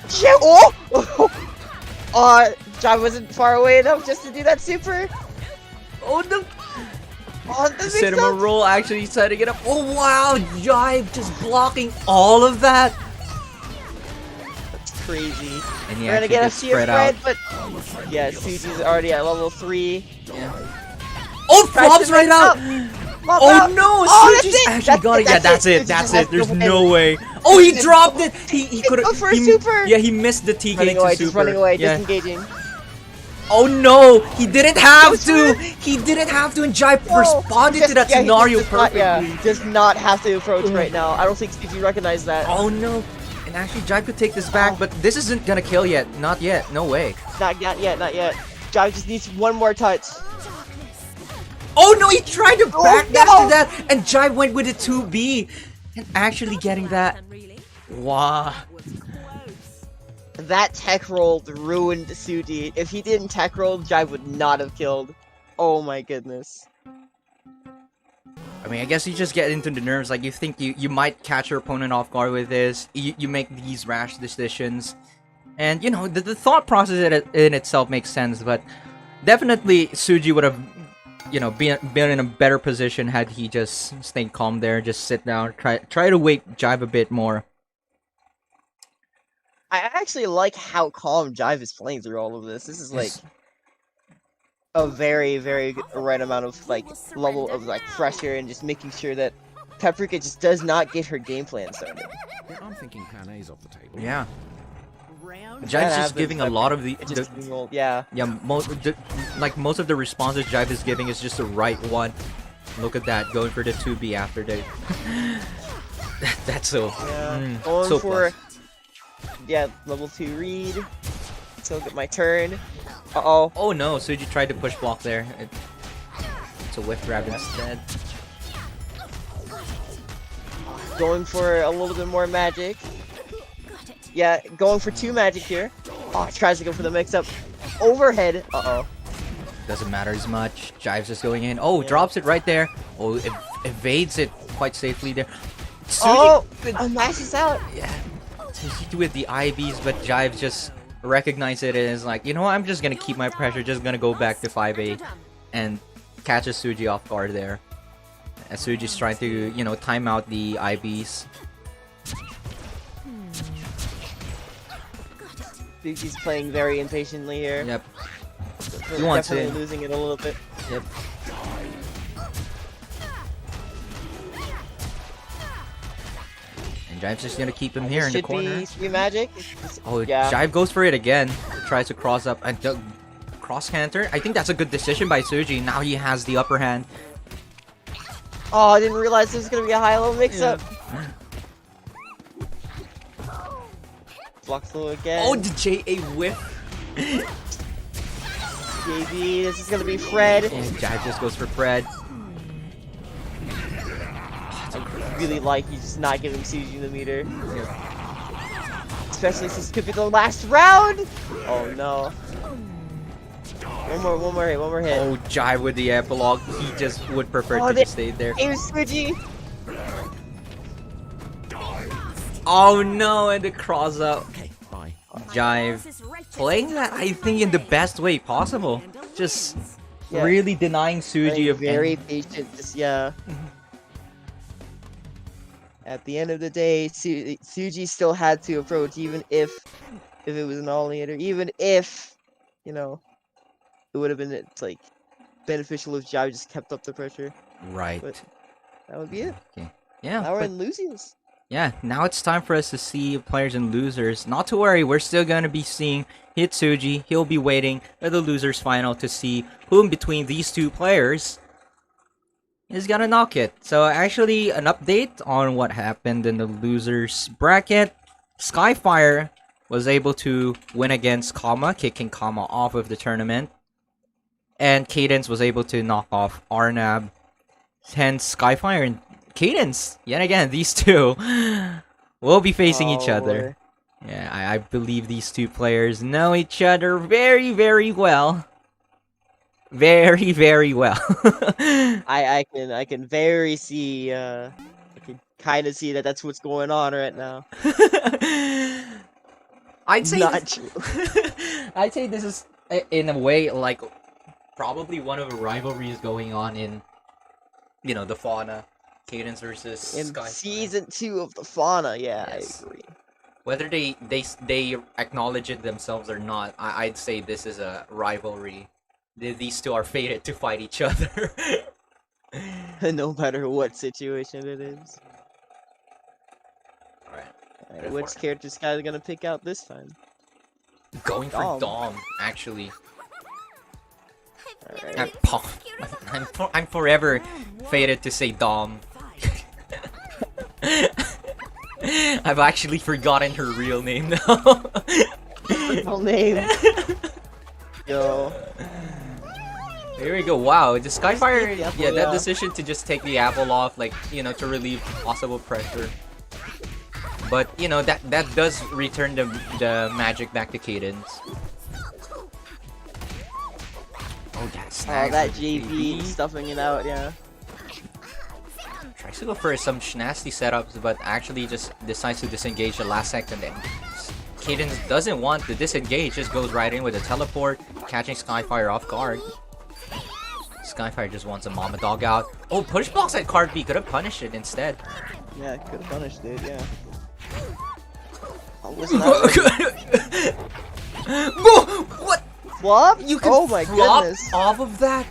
Shit! Oh! Jive wasn't far away enough just to do that super. Oh, the Oh, the cinema mix-up. roll actually setting it up. Oh, wow! Jive just blocking all of that. That's crazy. And he We're gonna actually get a gets fear spread out. spread, but... Yeah, Suji's already at level 3. Yeah. Oh, Tries flops to right mix out! up. Flop Oh out. no! Oh, that's Suji's it! actually That's got it, it. Yeah, that's it. Suji That's has it. There's to win. no way. Oh, he Suji- dropped it. He could Go have. for a super. Yeah, he missed the TK Running to away, super. just running away, Yeah. disengaging. Oh no! He didn't have to. He didn't have to. And Jive responded to that scenario perfectly. Does not have to approach right now. I don't think Suji recognized that. Oh no! And actually, Jive could take this back, but this isn't gonna kill yet. Not yet. No way. Not yet, not yet. Jive just needs one more touch. Oh no! He tried to Oh, backdash no! to that, and Jive went with a 2B, and actually getting that. Really? Wow. Was close. That tech roll ruined Suji. If he didn't tech roll, Jive would not have killed. Oh my goodness. I mean, I guess you just get into the nerves. Like, you think you might catch your opponent off guard with this. You make these rash decisions. And, you know, the thought process in itself makes sense. But definitely, Suji would have, you know, been in a better position had he just stayed calm there. Just sit down. Try to wake Jive a bit more. I actually like how calm Jive is playing through all of this. This is like Yes. a very, very right amount of like level of like pressure and just making sure that Paprika just does not get her game plan started. Yeah, I'm thinking plan A's off the table. Yeah. Round Jive's That just happens, giving a lot of the... It just being rolled. Yeah. Yeah, most of the responses Jive is giving is just the right one. Look at that, going for the 2B after the... That's so... Yeah. Going so for close. level 2 read. Still get my turn. Uh-oh. Oh no, Suji tried to push block there. It's a whiff grab instead. Going for a little bit more magic. Yeah, going for 2 magic here. Oh, tries to go for the mix-up. Overhead. Uh-oh. Doesn't matter as much. Jive's just going in. Oh, drops it right there. Oh, evades it quite safely there. Oh, Suji mashes out. yeah, Suji with the IBs, but Jive just recognized it and is like, you know what, I'm just gonna keep my pressure, just gonna go back to 5A and catches Suji off guard there. As Suji's trying to, you know, time out the IBs. Suji's playing very impatiently here. Yep. He wants Definitely it. losing it a little bit. Yep. And Jive's just gonna keep him here in the Should corner. be free magic. Oh, yeah. Jive goes for it again. Tries to cross up and cross canter. I think that's a good decision by Suji. Now he has the upper hand. Oh, I didn't realize there was gonna be a high-low mix-up. Block through again. Oh, the JA whiff. JB, this is gonna be Fred. And Jive just goes for Fred. I really like he's just not giving Suji the meter. Especially since it could be the last round! Oh no. One more hit. Oh, Jive with the epilogue. He just would prefer Oh, to they- just stay there. Here's Suji! Oh no, and the cross up. Okay, bye. Jive playing that, I think, in the best way possible. Just Yeah. really denying Suji Playing of very any- patient, just yeah. At the end of the day, Suji still had to approach, even if it was an all-nighter, even if, you know, it would have been like beneficial if Jive just kept up the pressure. Right. But that would be it. Yeah. Now we're but- in losers. Yeah, now it's time for us to see players and losers. Not to worry, we're still going to be seeing Hitsuji. He'll be waiting for the losers final to see whom between these two players is going to knock it. So actually, an update on what happened in the losers bracket. Skyfire was able to win against Kama, kicking Kama off of the tournament. And Cadence was able to knock off Arnab. Hence, Skyfire and Cadence, yet again, these two will be facing each other. Yeah, I believe these two players know each other very, very well. Very, very well. I can very see I can kind of see that that's what's going on right now. I'd say Not this, true. I'd say this is in a way like probably one of the rivalries going on in, you know, the Fauna. Cadence versus In Skyfire. season 2 of the Fauna, yeah, Yes. I agree. Whether they acknowledge it themselves or not, I'd say this is a rivalry. These two are fated to fight each other. No matter what situation it is. Alright. Alright, Go which for it. character Sky is gonna pick out this time? Going for Dom. Dom, actually. Alright. I'm forever fated to say Dom. I've actually forgotten her real name now. Full name. Yo. Here we go. Wow, the Skyfire, Take the apple, yeah, that yeah. decision to just take the apple off, like, you know, to relieve possible pressure. But, you know, that does return the magic back to Cadence. Oh, that's Oh, that JV stuffing it out, yeah. Tries to go for some nasty setups, but actually just decides to disengage the last second. And Cadence doesn't want to disengage, just goes right in with a teleport, catching Skyfire off guard. Skyfire just wants a mama dog out. Oh, push blocks at card B, could have punished it instead. Yeah, could have punished it, yeah. Oh, listen that Whoa, what? flop? You can Oh my flop goodness. off of that?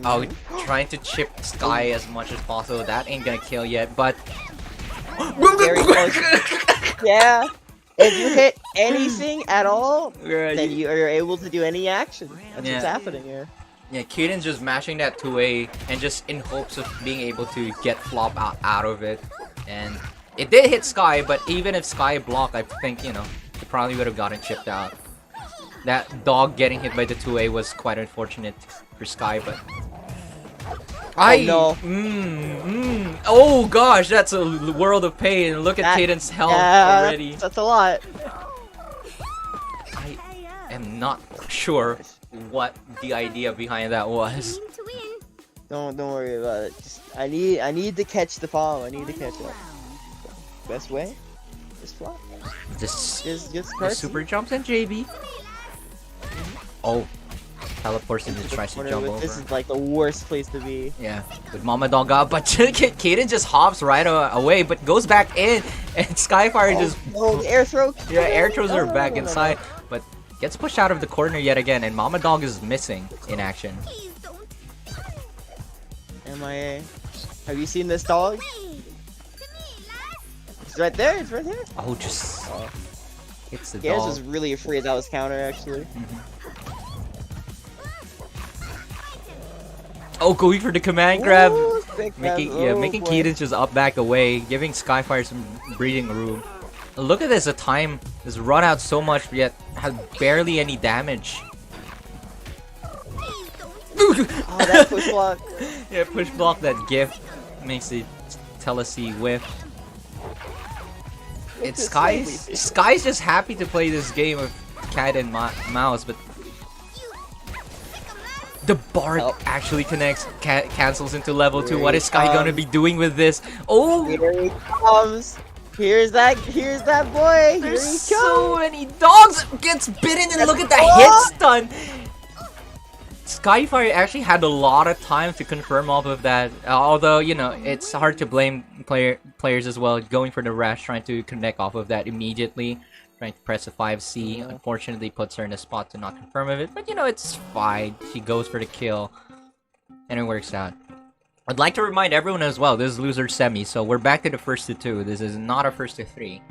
Oh, trying to chip Sky as much as possible. That ain't gonna kill yet, but... Very close. Yeah. If you hit anything at all, Yeah, then you are able to do any action. That's Yeah. what's happening here. Yeah, Cadence just mashing that 2A and just in hopes of being able to get flop out of it. And it did hit Sky, but even if Sky blocked, I think, you know, he probably would have gotten chipped out. That dog getting hit by the 2A was quite unfortunate for Sky, but... no. Oh gosh, that's a world of pain. Look at That- Cadence's health Yeah, already. that's a lot. I am not sure what the idea behind that was. Don't worry about it. Just, I need to catch the palm. I need to catch it. Best way? Just flop. Just Just super jumps and JB. Oh, teleports and just tries to jump over. This is like the worst place to be. Yeah, with Mama Dog out, but Kaden just hops right away, but goes back in, and Skyfire just the air throw. yeah, air throws her No, back no. inside, but gets pushed out of the corner yet again, and Mama Dog is missing in action. MIA. Have you seen this dog? It's right there. It's right there. Oh, just hits the Garrus dog. was really afraid that was counter actually. Oh, going for the command grab. Ooh, sick Making grab. Oh, making boy. Keaton just up back away, giving Skyfire some breathing room. Look at this, the time is run out so much, yet has barely any damage. Oh, that push block. Yeah, push block that gift makes the Telesi whiff. It's Sky's just happy to play this game of cat and mouse, but the Bard actually connects, cancels into level 2. What is Sky gonna be doing with this? Oh! Here he comes. Here's that boy. Here he There's comes. so many dogs! Gets bitten and look at the hit stun! Skyfire actually had a lot of time to confirm off of that. Although, you know, it's hard to blame players as well. Going for the rush, trying to connect off of that immediately. Trying to press a 5C. Unfortunately, puts her in a spot to not confirm of it. But, you know, it's fine. She goes for the kill. And it works out. I'd like to remind everyone as well, this is loser semi. So we're back to the first to 2. This is not a first to 3.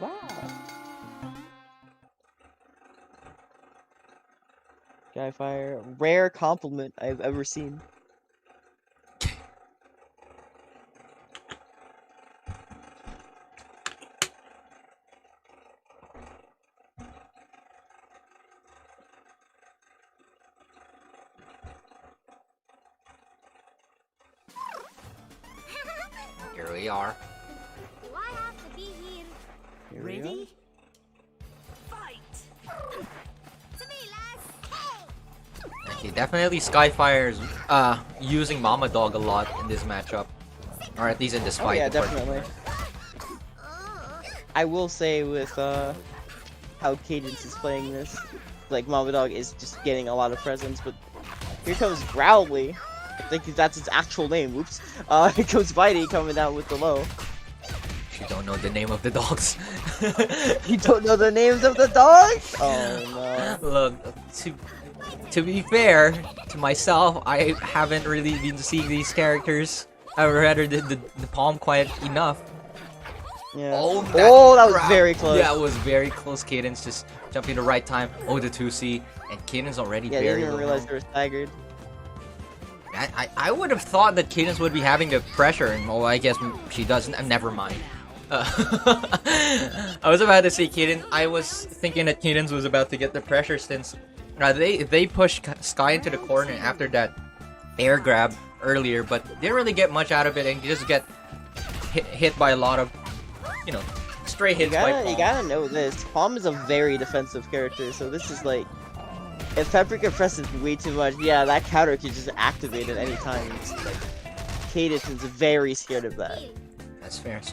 Wow. Skyfire, rare compliment I've ever seen. Here we are. Do I have to be here? Here we go. Ready? Fight! To me, lads. Okay, definitely Skyfire's using Mama Dog a lot in this matchup. Or at least in this Oh fight. yeah, unfortunately. definitely. I will say with how Cadence is playing this, like Mama Dog is just getting a lot of presence, but here comes Growly. I think that's its actual name. Whoops. Here comes Fightin coming out with the low. You don't know the name of the dogs. You don't know the names of the dogs? Oh no. Look, to be fair to myself, I haven't really been seeing these characters. I've read the palm quite enough. Yeah. Oh, that was crap. very close. Yeah, it was very close. Cadence just jumping the right time. Oh, the 2C. And Cadence already Yeah, I very didn't even low. realize they were staggered. I would have thought that Cadence would be having the pressure, and well, I guess she doesn't. Never mind. I was about to say Cadence. I was thinking that Cadence was about to get the pressure since they pushed Sky into the corner after that air grab earlier, but didn't really get much out of it, and you just get hit by a lot of, you know, stray hits by Palm. You gotta know this. Palm is a very defensive character, so this is like, if Paprika presses way too much, yeah, that counter could just activate at any time. It's like, Cadence is very scared of that. That's fair. So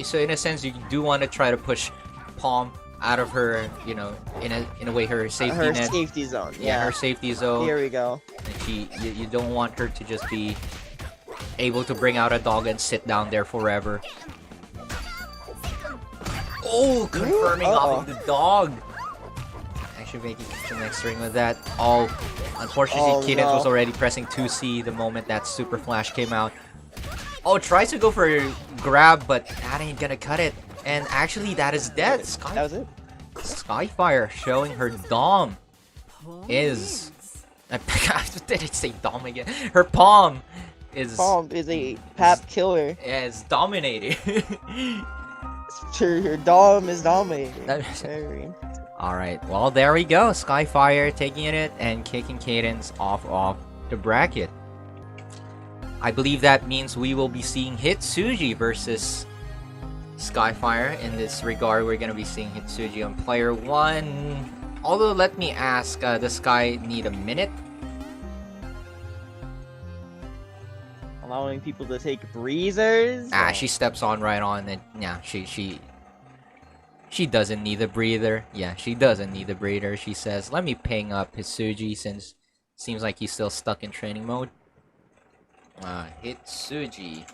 so in a sense, you do want to try to push Palm out of her, you know, in a way her safety Her net. safety zone. Yeah, her safety zone. Here we go. And you don't want her to just be able to bring out a dog and sit down there forever. Oh, confirming off of the dog. Actually making the next ring with that. Oh, unfortunately, Cadence was already pressing 2C the moment that Super Flash came out. Oh, tries to go for a grab, but that ain't gonna cut it. And actually, that is dead. That was it. Skyfire showing her Dom is. Did it say Dom again? Her Palm is. Palm is a Pap killer. Yeah, is dominating. Her Dom is dominating. That- Alright, well, there we go. Skyfire taking it and kicking Cadence off of the bracket. I believe that means we will be seeing Hitsuji versus Skyfire. In this regard, we're gonna be seeing Hitsuji on player 1. Although, let me ask, does Sky need a minute? Allowing people to take breathers. She steps on right on, and yeah, she doesn't need a breather. Yeah, she doesn't need a breather. She says, "Let me ping up Hitsuji since seems like he's still stuck in training mode." Hitsuji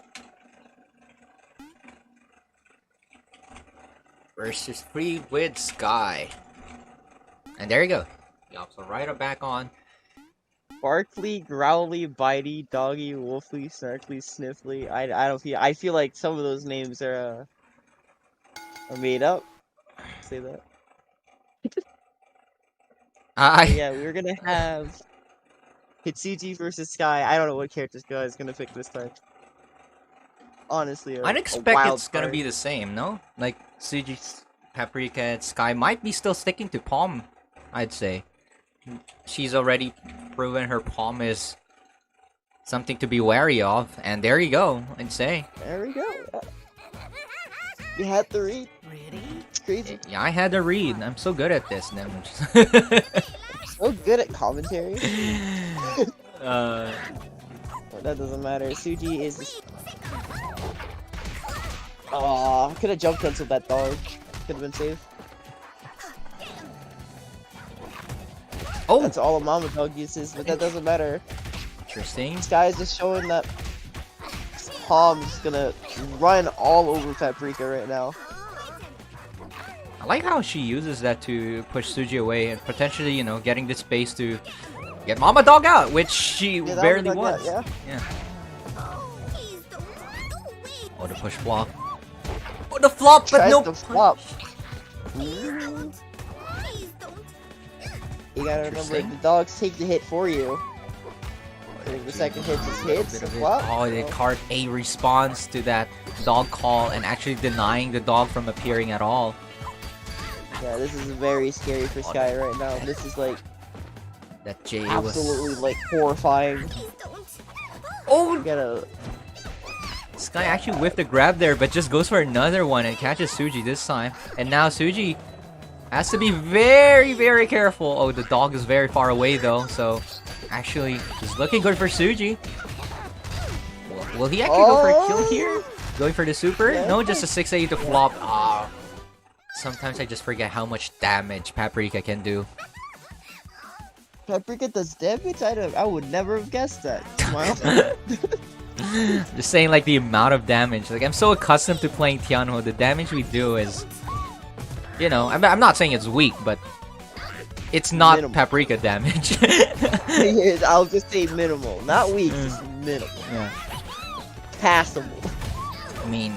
versus Free with Sky, and there you go. He hops right back on. Barkley, growly, bitey, doggy, wolfly, snarkly, sniffly. I feel like some of those names are made up. Say that. Yeah, we're gonna have Hitsuji versus Sky. I don't know what character Sky is gonna pick this time. Honestly, I'd expect it's gonna be the same, no? Like Suji, Paprika, and Sky might be still sticking to Palm. I'd say she's already proven her Palm is something to be wary of, and there you go. I'd say. There we go. You had to read. Really? It's crazy. Yeah, I had to read. I'm so good at this. So good at commentary. uh, But that doesn't matter. Suji is. Aw, could have jump canceled that dog. Could have been safe. oh, That's all a mama dog uses, but that doesn't matter. interesting. This guy is just showing that Palm's gonna run all over Paprika right now. I like how she uses that to push Suji away and potentially, getting the space to get Mama Dog out, which she Yeah, that barely was was. like that, Yeah. Please don't do it. Oh, the push flop. Oh, the flop, but Tries no to flop. Please don't. You gotta remember, Interesting. the dogs take the hit for you. If the second hit just hits, the flop. Oh, the card A responds to that dog call and actually denying the dog from appearing at all. Yeah, this is very scary for Sky right now. This is like That J absolutely like horrifying. Please don't. Oh, You gotta. Sky actually whiffed a grab there, but just goes for another one and catches Suji this time. And now Suji has to be very, very careful. Oh, the dog is very far away though, so actually it's looking good for Suji. Will he actually go for a kill here? Going for the super? Yeah. No, just a 6-8 to flop. Ah. Sometimes I just forget how much damage Paprika can do. Paprika does damage? I would never have guessed that. Smile. Just saying like the amount of damage. Like I'm so accustomed to playing Tianho, the damage we do is, I'm not saying it's weak, but it's not Minimal. Paprika damage. I'll just say minimal. Not weak, just minimal. Yeah. Passable. I mean,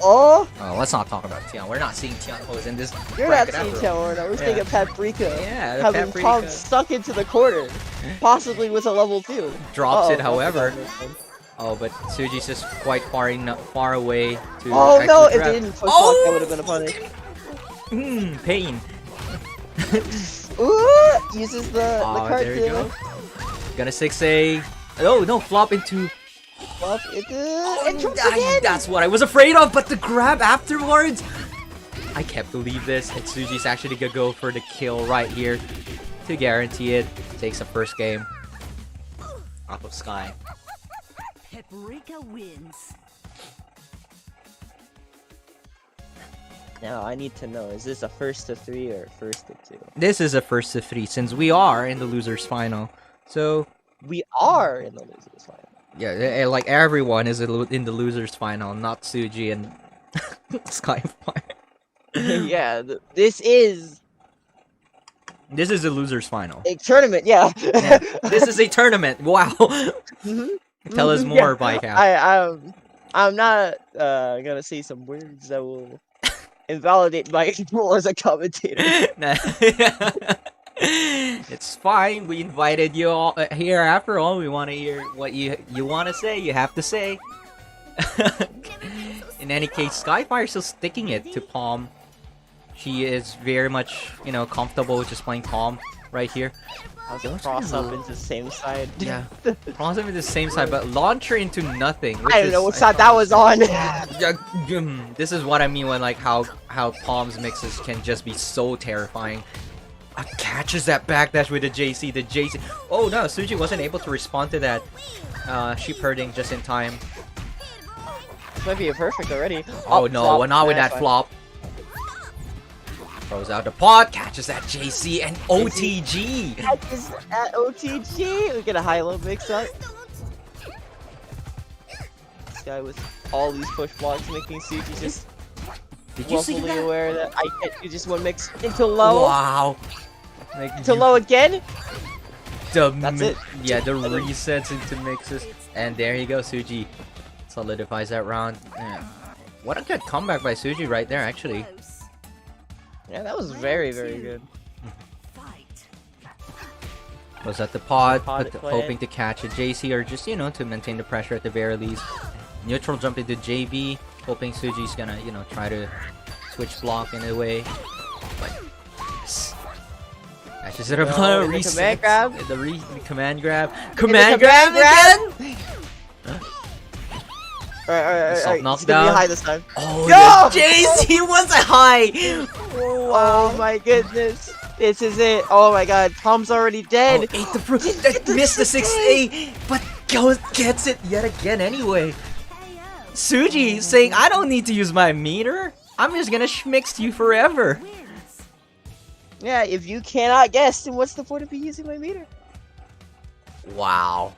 Oh! let's not talk about Tianho. We're not seeing Tianhos in this You're not bracket seeing after all. Tower, we're Yeah. seeing a Paprika. Yeah, the Having Paprika. Palm stuck into the corner. Possibly with a level 2. Drops it, Uh-oh, however. that's a bad one. Oh, but Suji's just quite far away to Oh actually no, if grab. they didn't push Oh! block, that would have been a punish. Pain. Ooh! Uses the Oh, card there you go. to Gonna 6A. Oh, no, flop into... flop it. And jumps Ah, again! that's what I was afraid of, but the grab afterwards! I can't believe this. Hitsuji's actually gonna go for the kill right here to guarantee it. Takes the first game off of Sky. Paprika wins. Now I need to know, is this a first to 3 or first to 2? This is a first to 3 since we are in the losers final. So, We are in the losers final. yeah, like everyone is in the losers final, not Suji and Skyfire. Yeah, this is This is the losers final. a tournament, yeah. Yeah, this is a tournament. Wow. Mhm. Tell us Mhm, more, yeah. Bike Out. I'm not gonna say some words that will invalidate my role as a commentator. It's fine. We invited you all here. After all, we want to hear what you want to say. You have to say. In any case, Skyfire still sticking it to Palm. She is very much, comfortable with just playing Palm right here. I'll It looks cross pretty up low. into the same side. Yeah, cross him into the same side, but launcher into nothing. Which I don't is, know what I side that thought was on. This is what I mean when like how Palm's mixes can just be so terrifying. Catches that backdash with the JC. The JC. Oh no, Suji wasn't able to respond to that. Sheep herding just in time. This might be a perfect already. Oh no, flop. well, not with Nah, that fine. flop. Throws out the pot, catches that JC and OTG. Catches at OTG. We get a high-low mix-up. This guy with all these push blocks making Suji just Did you see willfully that? aware that I can't do just one mix into low. Wow. Like, To low again. That's it. Yeah, the resets into mixes. And there you go, Suji. Solidifies that round. Yeah. What a good comeback by Suji right there, actually. Close. Yeah, that was very, very good. Fight. Was at the pod, Pod but play. hoping to catch a JC or just, you know, to maintain the pressure at the very least. Neutral jump into JB, hoping Suji's gonna, you know, try to switch block in a way. But yes. Catches it up No, on a in the reset. command grab. The command grab. In Command the grab command again! Alright, Soft It's gonna be knockdown. high this time. Oh, No! the JC was a high! Oh my goodness. This is it. Oh my god. Tom's already dead. Oh, ate the fruit. That missed the 6A, but gets it yet again anyway. Suji saying, I don't need to use my meter. I'm just gonna schmix you forever. Wins. Yeah, if you cannot guess, then what's the point of me using my meter? Wow.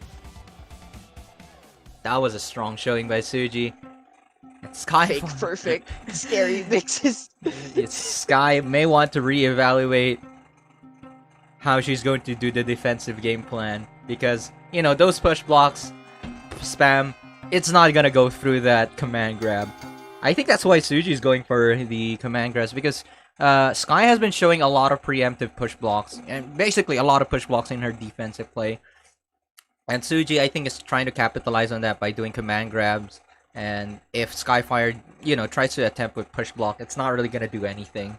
That was a strong showing by Suji. And Sky, Fake perfect. Scary mixes. Sky may want to reevaluate how she's going to do the defensive game plan. Because, you know, those push blocks, spam, it's not gonna go through that command grab. I think that's why Suji's going for the command grabs, because Sky has been showing a lot of preemptive push blocks, and basically a lot of push blocks in her defensive play. And Suji, I think, is trying to capitalize on that by doing command grabs. And if Skyfire, you know, tries to attempt with push block, it's not really gonna do anything.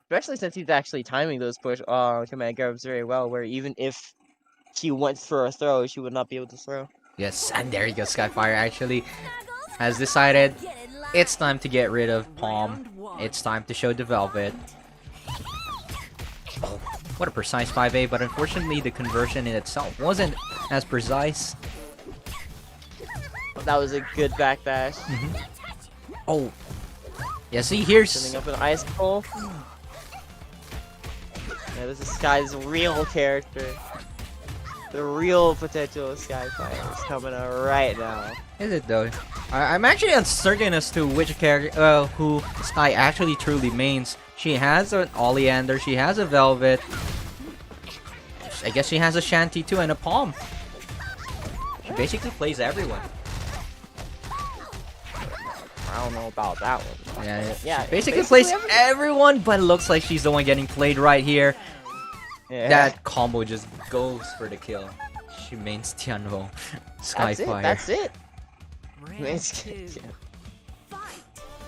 Especially since he's actually timing those push command grabs very well, where even if she went for a throw, she would not be able to throw. Yes, and there you go. Skyfire actually has decided it's time to get rid of Palm. Round one. It's time to show the Velvet. Oh, what a precise 5A, but unfortunately the conversion in itself wasn't as precise. That was a good backdash. Oh. Yeah, see, here's... Sending up an ice pole. Yeah, this is Sky's real character. The real potential of Skyfire is coming out right now. Is it though? I'm actually uncertain as to which character, who Sky actually truly mains. She has an Oleander, she has a Velvet. I guess she has a Shanty too and a Palm. She basically plays everyone. I don't know about that one. Yeah, Yeah, she basically plays everyone, but it looks like she's the one getting played right here. Yeah. That combo just goes for the kill. She mains Tianvo. That's it. Skyfire. That's it. Round It's- two. Fight.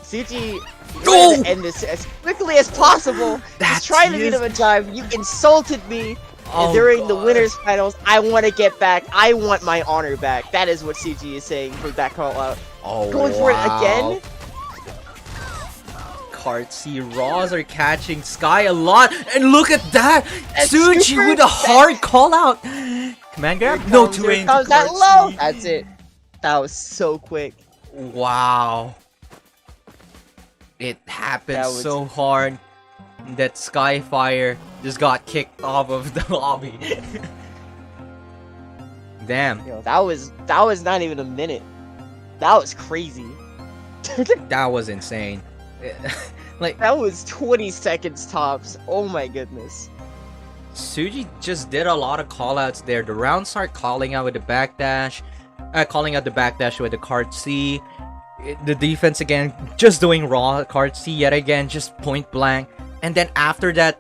Suji, Go! wanted to end this as quickly as possible. That's Just trying to his- beat him a time. You insulted me Oh, during the God. winners finals. I want to get back. I want my honor back. That is what Suji is saying for that call out. Oh, Going for it wow. again. Cartsy Raws are catching Sky a lot, and look at that! That's Suji super with a hard call out. Command grab? No, Here two aim. comes that low. That's it. That was so quick. Wow. It happened That was- so hard that Skyfire just got kicked off of the lobby. Damn, Yo, that was not even a minute. That was crazy. that was insane. Like, That was 20 seconds tops. Oh my goodness. Suji just did a lot of callouts there. The round start calling out with the backdash, calling out the backdash with the card C. The defense again, just doing raw card C yet again, just point blank. And then after that,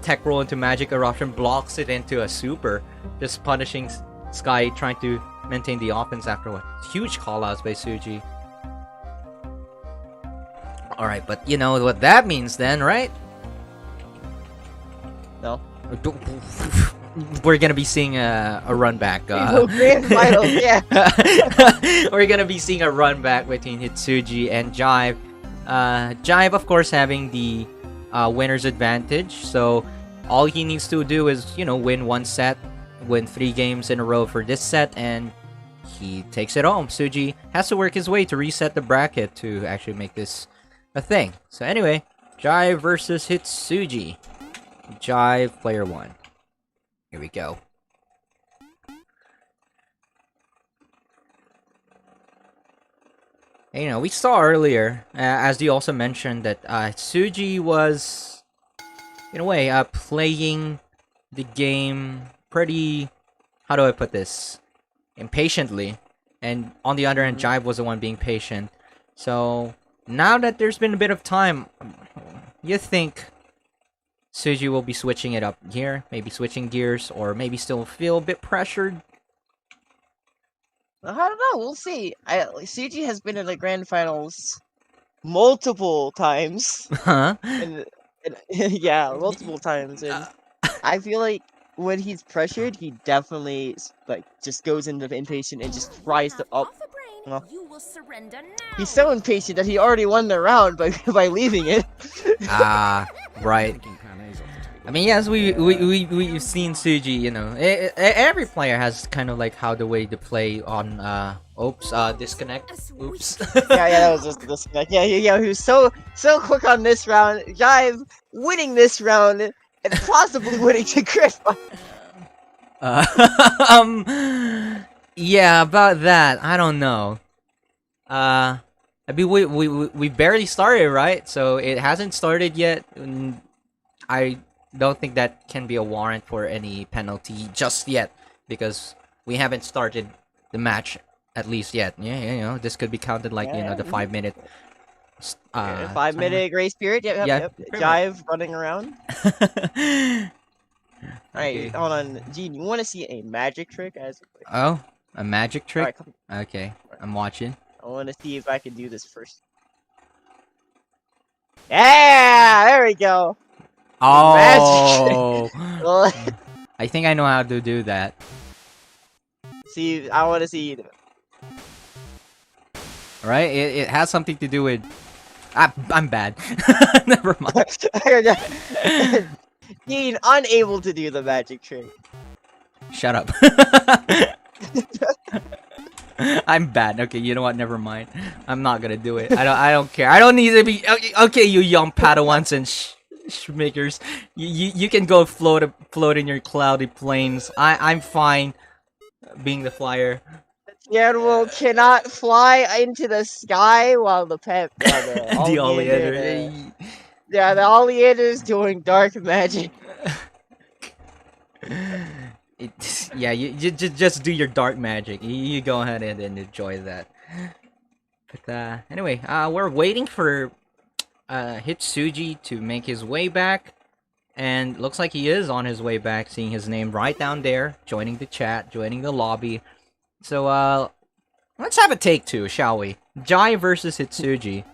tech roll into Magic Eruption blocks it into a super, just punishing Sky, trying to maintain the offense afterward. Huge callouts by Suji. Alright, but you know what that means then, right? No. We're gonna be seeing a run back. Grand finals, yeah. We're gonna be seeing a run back between Hitsuji and Jive. Jive, of course, having the winner's advantage. So all he needs to do is, win one set, win 3 games in a row for this set, and he takes it home. Suji has to work his way to reset the bracket to actually make this a thing. So anyway, Jive versus Hitsuji. Jive, player 1. Here we go. And, we saw earlier, as you also mentioned, that Hitsuji was, in a way, playing the game pretty, how do I put this, impatiently. And on the other hand, Jive was the one being patient. So, now that there's been a bit of time, you think Suji will be switching it up here, maybe switching gears, or maybe still feel a bit pressured? I don't know. We'll see. Suji has been in the grand finals multiple times. Huh? Yeah, multiple times. And I feel like when he's pressured, he definitely just goes into impatient and just tries to up. Well, You will surrender now. he's so impatient that he already won the round by leaving it. Right. Thinking plan A's off the table. I mean, yes, we've seen Suji, every player has kind of like how the way to play on, disconnect. Oops. Yeah, that was just this. Yeah. He was so quick on this round. Jive winning this round and possibly winning the grand final. Yeah, about that, I don't know. I mean, we barely started, right? So it hasn't started yet. I don't think that can be a warrant for any penalty just yet, because we haven't started the match at least yet. Yeah, this could be counted like the 5-minute. 5-minute grace period. Yep. Jive running around. Alright, hold on. Gene, you want to see a magic trick? Oh, a magic trick? Alright, Okay, I'm watching. I want to see if I can do this first. Yeah, there we go. Oh, Well, I think I know how to do that. see, I want to see. Right? It has something to do with. I'm bad. Never mind. Gene, unable to do the magic trick. Shut up. I'm bad. Okay, you know what? Never mind. I'm not gonna do it. I don't care. I don't need to be. Okay, you young Padawans and schmakers. You can go float in your cloudy plains. I'm fine being the flyer. The animal cannot fly into the sky while the pet. The oleander. Yeah, the oleander is doing dark magic. Yeah, you just do your dark magic. You go ahead and enjoy that. But anyway, we're waiting for Hitsuji to make his way back, and looks like he is on his way back. Seeing his name right down there, joining the chat, joining the lobby. So let's have a take 2, shall we? Jive versus Hitsuji.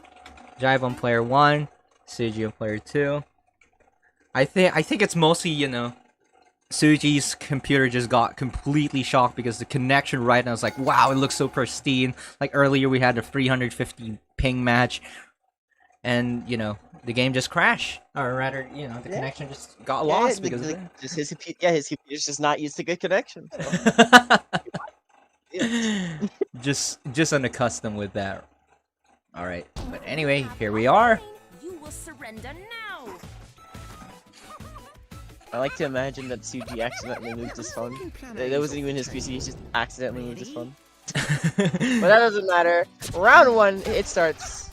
Jive on player 1, Suji on player 2. I think it's mostly Suji's computer just got completely shocked because the connection right now is like, wow, it looks so pristine. Like earlier we had a 350 ping match, and the game just crashed, or rather, the connection just got lost because of that. His computer's just not used to good connection. So. just unaccustomed with that. All right, but anyway, here we are. You will surrender now. I like to imagine that Suji accidentally moved his phone. That wasn't even his PC, he just accidentally moved his phone. But that doesn't matter. Round 1, it starts.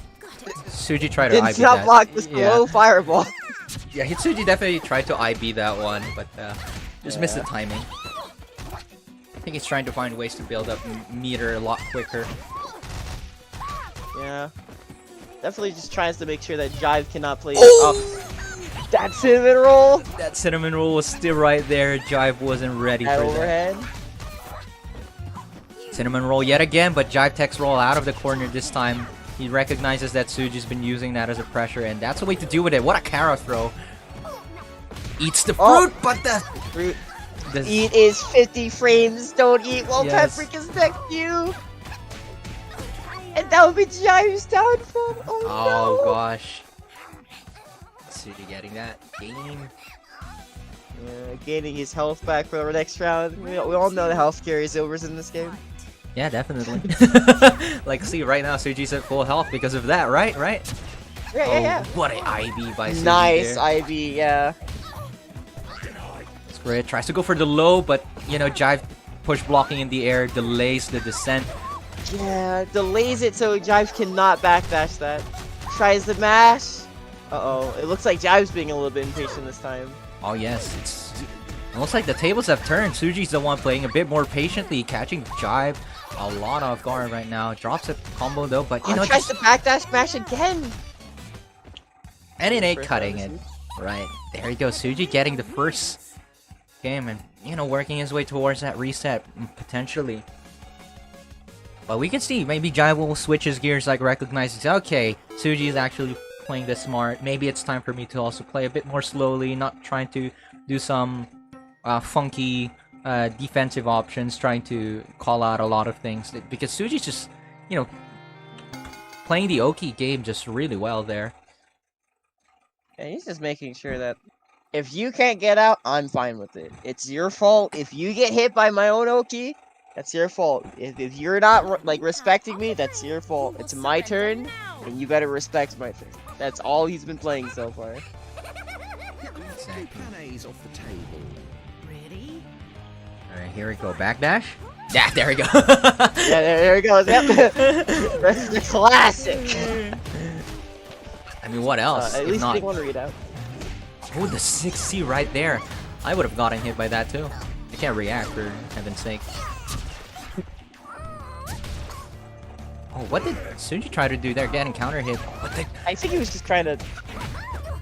Suji tried to Did IB not that. block the slow fireball. Yeah, Hitsuji definitely tried to IB that one, but just missed the timing. I think he's trying to find ways to build up meter a lot quicker. Yeah. Definitely just tries to make sure that Jive cannot play. Oh! That cinnamon roll! That cinnamon roll was still right there. Jive wasn't ready That for overhead. that. Cinnamon roll yet again, but Jive techs roll out of the corner this time. He recognizes that Suji's been using that as a pressure, and that's a way to deal with it. What a Kara throw. Eats the Oh. fruit, but the Fruit. the- Eat is 50 frames. Don't eat while Yes. Paprika's next to you. And that would be Jive's downfall. Oh, Oh no. gosh. Suji getting that game. Gaining his health back for the next round. We all know the health carries overs in this game. Yeah, definitely. Like, see, right now Suji's at full health because of that, right? Right? Yeah, yeah, What an IB by yeah. Suji Nice, there. Ivy, yeah. Square tries to go for the low, but, you know, Jive push blocking in the air delays the descent. Yeah, delays it so Jive cannot backdash that. Tries the mash. Uh-oh, it looks like Jive's being a little bit impatient this time. Oh yes, it's almost like the tables have turned. Suji's the one playing a bit more patiently, catching Jive a lot off guard right now. Drops a combo though, but you know, tries just to backdash mash again. and it ain't First cutting it. round, Right there you go, Suji getting the first game and you know working his way towards that reset potentially. But we can see maybe Jive will switch his gears, like recognizes okay, Suji is actually playing this smart. Maybe it's time for me to also play a bit more slowly, not trying to do some funky defensive options, trying to call out a lot of things. Because Suji's just, you know, playing the Oki game just really well there. And he's just making sure that if you can't get out, I'm fine with it. It's your fault. If you get hit by my own Oki, that's your fault. If you're not like respecting me, that's your fault. It's my turn, and you better respect my turn. That's all he's been playing so far. Exactly. Kanae's off the table. Ready? Alright, here we go. Backdash? Yeah, there we go. Yeah, there he goes. Yep. That's the classic. I mean, what else? At if least not... they want to read out. Oh, the 6C right there. I would have gotten hit by that too. I can't react, for heaven's sake. Oh, what did Suji try to do there? Getting counter hit. What the... I think he was just trying to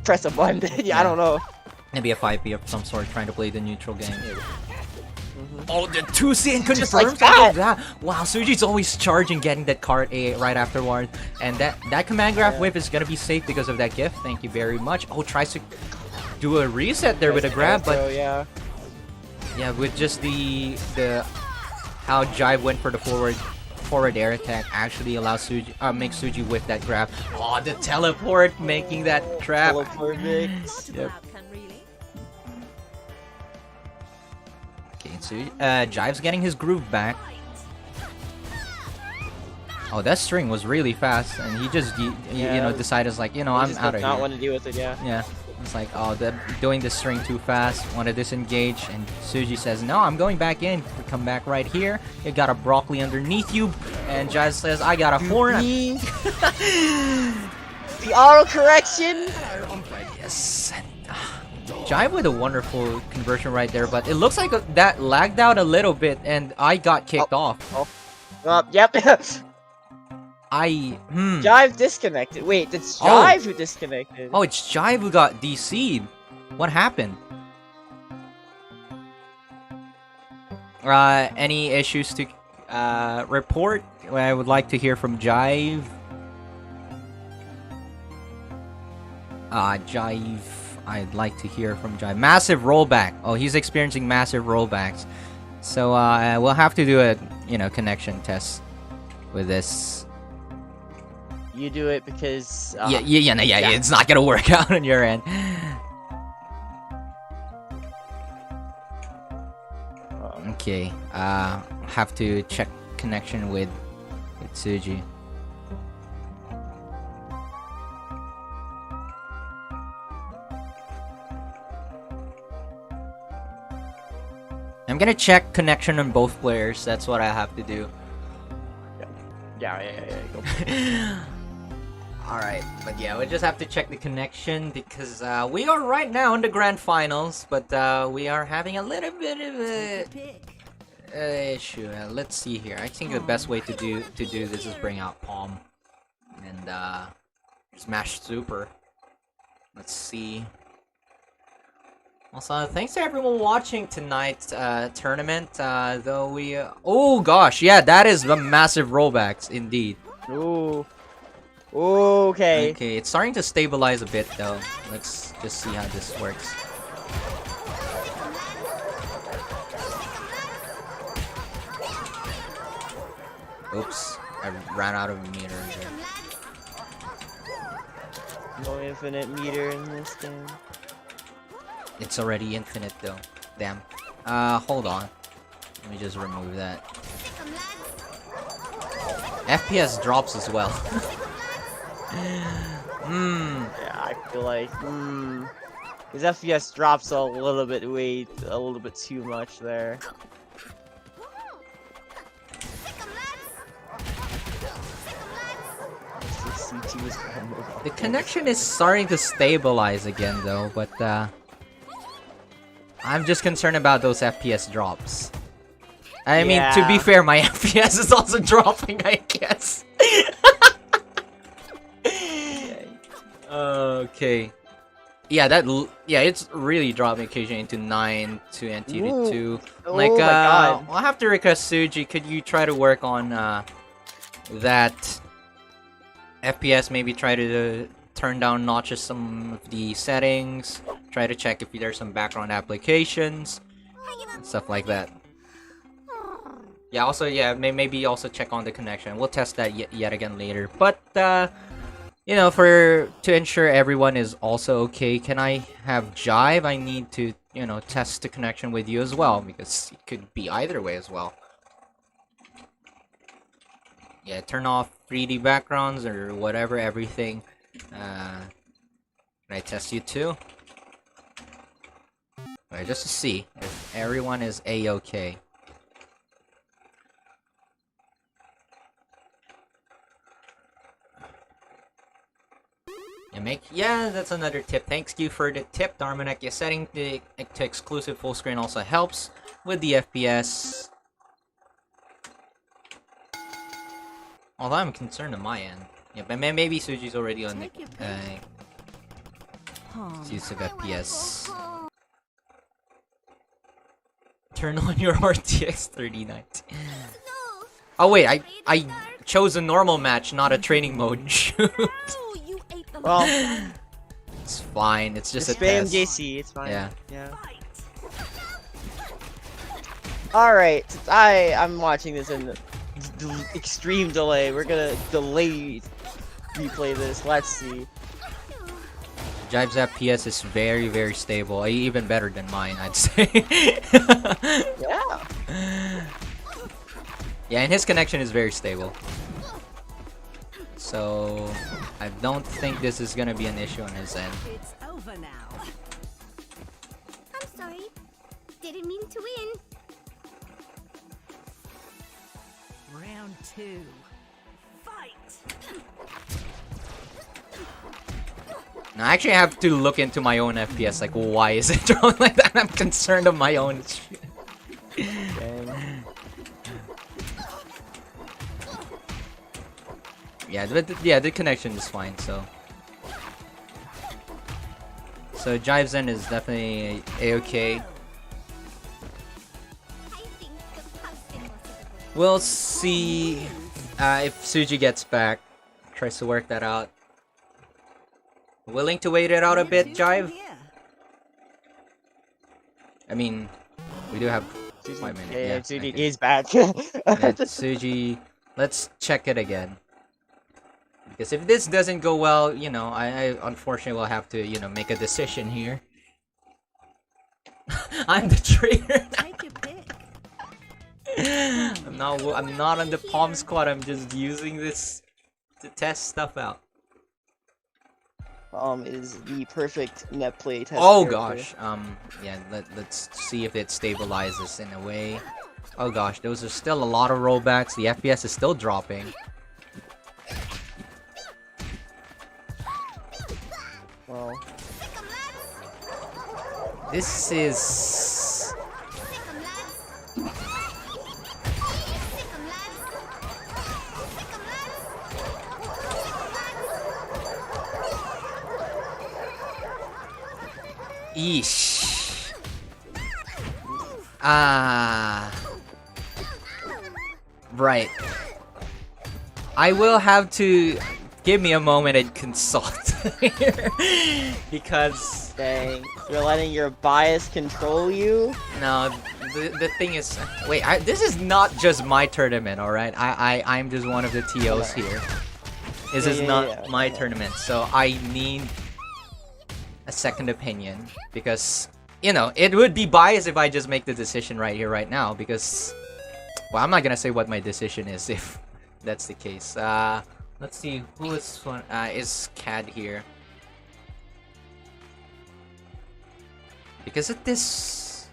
press a button. Yeah, I don't know. Maybe a 5P of some sort, trying to play the neutral game. Oh, the 2C and Just like confirms that. Wow, Suji's always charging, getting that card A right afterwards. And that command graph whip is gonna be safe because of that gift. Thank you very much. Oh, tries to do a reset there with a grab, but yeah. yeah, with just the how Jive went for the forward air attack actually allows Suji makes Suji whip that grab. Oh, the teleport making that trap. Teleport mix. Yep. Outcome, really? Okay, Suji, Jive's getting his groove back. Oh, that string was really fast, and he just you know decided like I'm out of Not here. want to deal with it. Yeah. Yeah. It's like, oh, they're doing the string too fast, want to disengage, and Suji says, no, I'm going back in. We come back right here. You got a broccoli underneath you, and Jive says, I got a horn. The auto correction. Yes. Jive with a wonderful conversion right there, but it looks like that lagged out a little bit, and I got kicked off. Yep. Hmm. Jive disconnected. Wait, it's Jive who disconnected. Oh, it's Jive who got DC'd. What happened? Any issues to report? I would like to hear from Jive. Jive. I'd like to hear from Jive. Massive rollback. Oh, he's experiencing massive rollbacks. So we'll have to do a connection test with this. You do it because Yeah, it's not gonna work out on your end. Okay, have to check connection with Suji. I'm gonna check connection on both players. That's what I have to do. Yeah. Go. Alright, but yeah, we just have to check the connection because we are right now in the grand finals, but we are having a little bit of a issue. Let's see here. I think the best way to do this is bring out Palm and smash Super. Let's see. Also, thanks to everyone watching tonight's tournament. Though we, oh gosh, yeah, that is the massive rollbacks indeed. Ooh. Okay. Okay, it's starting to stabilize a bit though. Let's just see how this works. Oops, I ran out of meters. No infinite meter in this game. It's already infinite though. Damn. Hold on. Let me just remove that. FPS drops as well. Yeah, I feel like, his FPS drops a little bit too much there. The connection is starting to stabilize again though, but I'm just concerned about those FPS drops. I mean, to be Yeah. fair, my FPS is also dropping, I guess. Okay. Yeah, it's really dropping occasionally into 9 to NT2. Ooh. Like, Oh my god. I'll have to request Suji, could you try to work on that FPS? Maybe try to turn down notches some of the settings. Try to check if there's some background applications, and stuff like that. Yeah, also, yeah, maybe also check on the connection. We'll test that yet again later. But, you know, to ensure everyone is also okay, can I have Jive? I need to, you know, test the connection with you as well, because it could be either way as well. Yeah, turn off 3D backgrounds or whatever, everything. Can I test you too? Alright, just to see if everyone is A-okay. Yeah, that's another tip. Thanks you for the tip, Darmanek. Yeah, setting to exclusive full screen also helps with the FPS. Although I'm concerned on my end. Yeah, but maybe Suji's already on the use of FPS. Turn on your RTX 3090. Oh wait, I chose a normal match, not a training mode. Shoot. Well, It's fine. It's just a spam test. JC, it's fine. Yeah. Alright, since I'm watching this in extreme delay, we're gonna replay this. Let's see. Jive's FPS is very, very stable. Even better than mine, I'd say. Yeah. Yeah, and his connection is very stable. So, I don't think this is gonna be an issue on his end. It's over now. I'm sorry. Didn't mean to win. Round 2. Fight! Now, I actually have to look into my own FPS, like, why is it dropping like that? I'm concerned of my own shit. Yeah, the connection is fine, so... So, Jive's end is definitely A-okay. I think the passing was a We'll see if Suji gets back. Tries to work that out. Willing to wait it out a bit, Jive? I mean, we do have 5 minutes. Yeah, okay. Suji is back. Yeah, Suji, let's check it again. Because if this doesn't go well, you know, I unfortunately will have to, you know, make a decision here. I'm the traitor. Take your pick. I'm not on the Palm Squad. I'm just using this to test stuff out. Is the perfect net play test. Oh character. gosh. Yeah. Let's see if it stabilizes in a way. Oh gosh, those are still a lot of rollbacks. The FPS is still dropping. Well, This is... Eesh. Right. I will have to give me a moment and consult here. Because Dang, you're letting your bias control you? no, the thing is, wait, this is not just my tournament, all right? I'm just one of the TOs here. This is not my tournament, so I need a second opinion because you know it would be biased if I just make the decision right here, right now. Because, well, I'm not gonna say what my decision is if that's the case. Let's see who is CAD here. Because of this,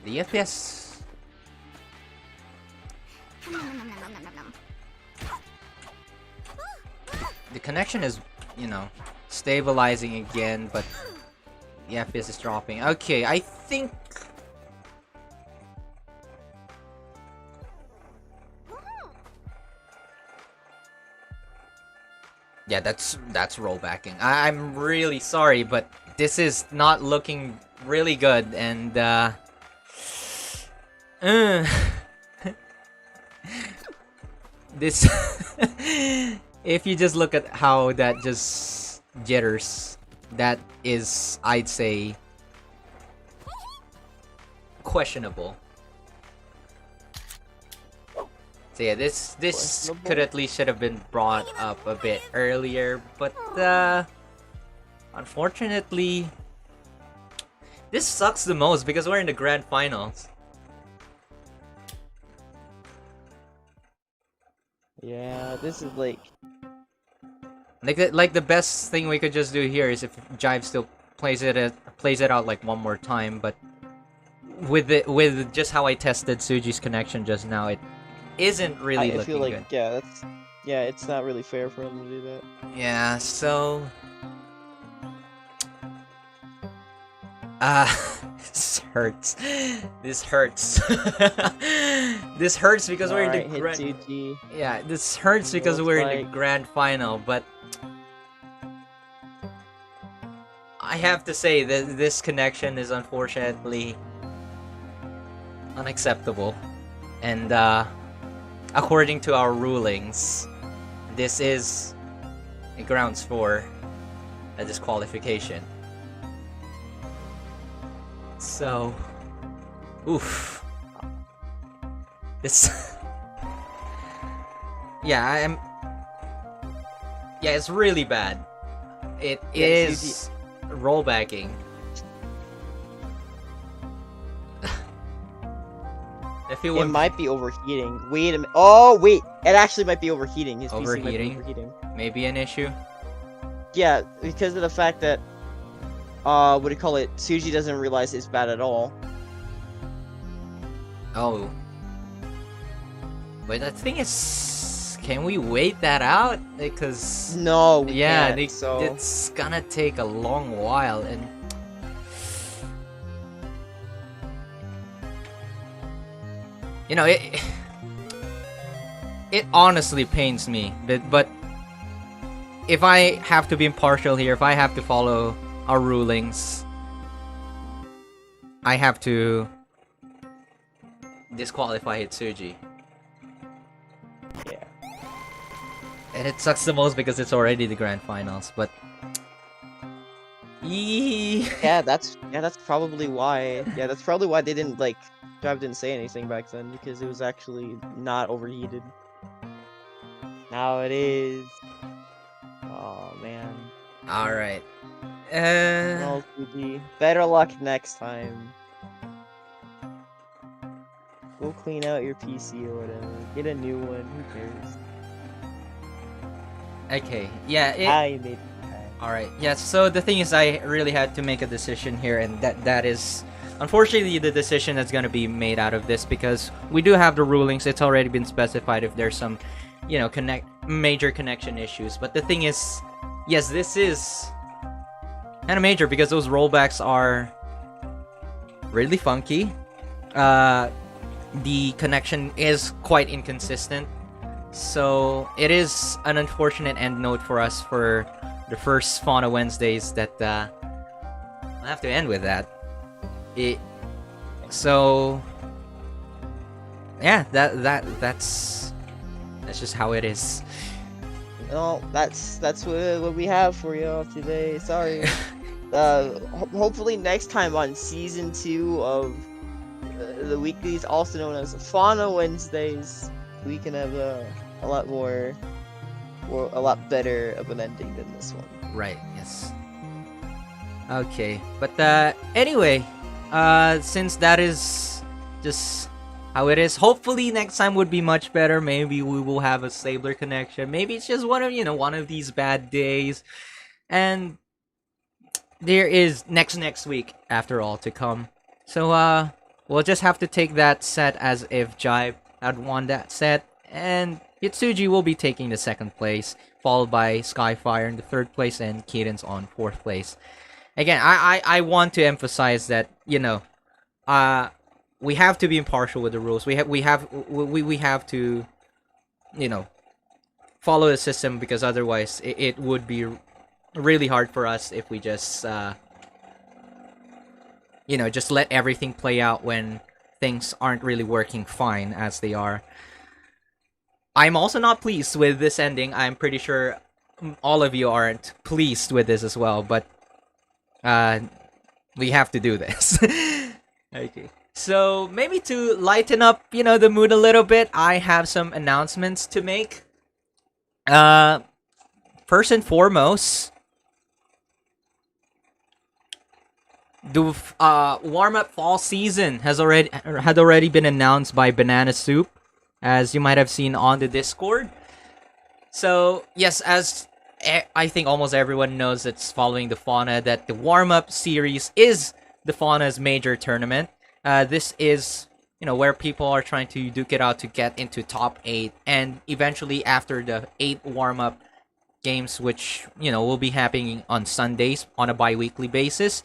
the FPS. The connection is, you know, stabilizing again, but the FPS is dropping. Okay, I think. Yeah, that's rollbacking. I'm really sorry, but this is not looking really good, and this if you just look at how that just jitters, that is, I'd say, questionable. So yeah, this could at least should have been brought up a bit earlier, but unfortunately, this sucks the most because we're in the grand finals. Yeah, this is like the best thing we could just do here is if Jive still plays it out like one more time, but with just how I tested Suji's connection just now, it isn't really I looking feel like good. it's not really fair for him to do that. Yeah, so this hurts. This hurts. This hurts because we're in the grand. Yeah, this hurts because we're in the grand final, but I have to say that this connection is unfortunately unacceptable, and according to our rulings, this is a grounds for a disqualification. So, oof. This. Yeah, it's really bad. It is rollbacking. It might be overheating. Wait a minute. Oh, wait. It actually might be overheating. His PC might be overheating. Maybe an issue? Yeah, because of the fact that, what do you call it? Suji doesn't realize it's bad at all. Oh. But the thing is, can we wait that out? Because... No, we yeah, can't, so... it's gonna take a long while, and... You know, it honestly pains me, but if I have to be impartial here, if I have to follow our rulings, I have to disqualify Hitsuji. Yeah. And it sucks the most because it's already the grand finals, but... Yeah, that's probably why. Yeah, that's probably why they didn't, like... Jive didn't say anything back then, because it was actually not overheated. Now it is. Oh, man. Alright. Well, Suji, better luck next time. Go clean out your PC or whatever. Get a new one, who cares? Okay, yeah, You made it. Alright, yeah, so the thing is I really had to make a decision here, and that is unfortunately the decision that's going to be made out of this, because we do have the rulings. It's already been specified if there's some, you know, major connection issues. But the thing is, yes, this is kind of major because those rollbacks are really funky. The connection is quite inconsistent. So it is an unfortunate end note for us for the first Fauna Wednesdays that I'll have to end with that. So yeah, that's just how it is. No, that's what we have for y'all today. Sorry. Hopefully next time on season 2 of the weeklies, also known as Fauna Wednesdays, we can have a lot more, or a lot better of an ending than this one. Right, yes. Okay, but anyway, since that is just how it is, hopefully next time would be much better. Maybe we will have a stabler connection. Maybe it's just one of these bad days. And there is next week after all to come. So we'll just have to take that set as if Jive had won that set, and Hitsuji will be taking the 2nd place, followed by Skyfire in the 3rd place, and Cadence on 4th place. Again, I want to emphasize that we have to be impartial with the rules. We have to follow the system, because otherwise it would be really hard for us if we just just let everything play out when things aren't really working fine as they are. I'm also not pleased with this ending. I'm pretty sure all of you aren't pleased with this as well, but we have to do this. Okay. So maybe to lighten up, the mood a little bit, I have some announcements to make. First and foremost, the warm-up fall season had already been announced by Banana Soup, as you might have seen on the Discord. So yes, as I think almost everyone knows that's following the Fauna, that the warm-up series is the Fauna's major tournament. This is where people are trying to duke it out to get into top 8, and eventually after the 8 warm-up games, which will be happening on Sundays on a bi-weekly basis,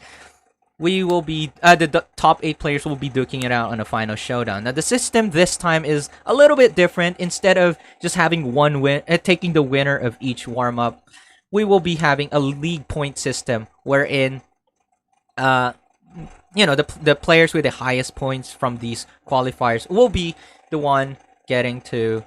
we will be the top 8 players will be duking it out on a final showdown. Now the system this time is a little bit different. Instead of just having one win, taking the winner of each warm up, we will be having a league point system wherein the players with the highest points from these qualifiers will be the one getting to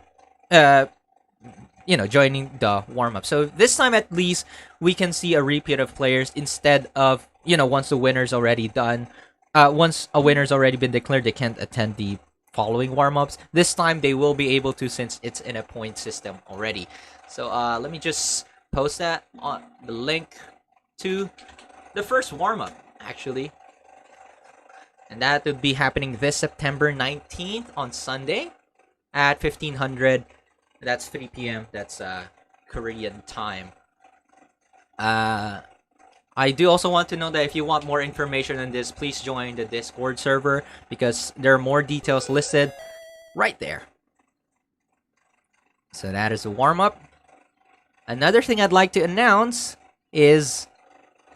joining the warm up. So this time at least we can see a repeat of players, instead of once the winner's already done, once a winner's already been declared, they can't attend the following warm-ups. This time they will be able to, since it's in a point system already. So let me just post that on the link to the first warm-up, actually. And that would be happening this September 19th on Sunday at 1500. That's 3 p.m. That's Korean time. I do also want to know that if you want more information on this, please join the Discord server, because there are more details listed right there. So that is a warm-up. Another thing I'd like to announce is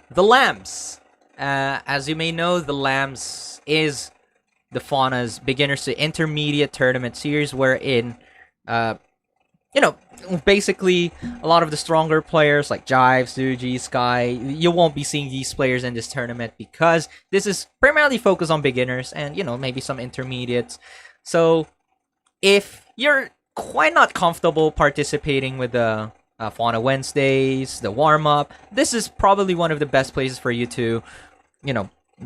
the Lambs. As you may know, the Lambs is the Fauna's beginners to intermediate tournament series, wherein basically a lot of the stronger players like Jive, Suji, Sky, you won't be seeing these players in this tournament, because this is primarily focused on beginners and maybe some intermediates. So if you're quite not comfortable participating with the Fauna Wednesdays, the warm-up, this is probably one of the best places for you to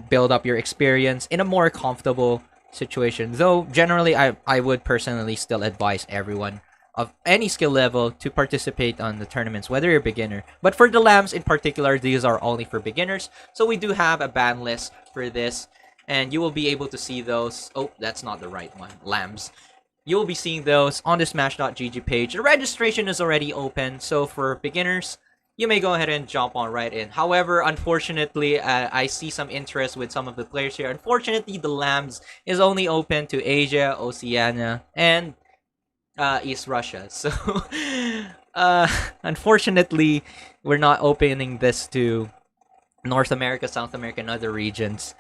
build up your experience in a more comfortable situation. Though generally I would personally still advise everyone of any skill level to participate on the tournaments, whether you're a beginner. But for the Lambs in particular, these are only for beginners. So we do have a ban list for this, and you will be able to see those. Oh, that's not the right one. Lambs. You will be seeing those on the Smash.gg page. The registration is already open, so for beginners, you may go ahead and jump on right in. However, unfortunately, I see some interest with some of the players here. Unfortunately, the Lambs is only open to Asia, Oceania, and East Russia. So unfortunately, we're not opening this to North America, South America, and other regions.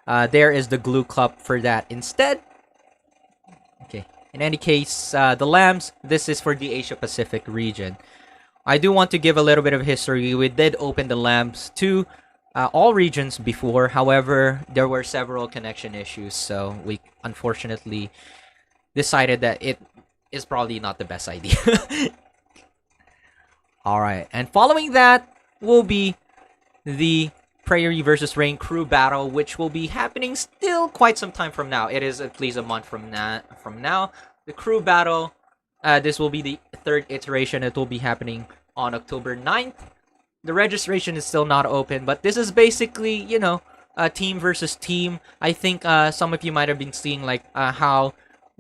There is the Glue Club for that instead. Okay. In any case, the Lambs, this is for the Asia Pacific region. I do want to give a little bit of history. We did open the Lambs to all regions before. However, there were several connection issues, so we unfortunately decided that it is probably not the best idea. All right, and following that will be the Prairie versus Rain crew battle, which will be happening still quite some time from now. It is at least a month from now. The crew battle, this will be the third iteration. It will be happening on October 9th. The registration is still not open, but this is basically, you know, team versus team. I think some of you might have been seeing like how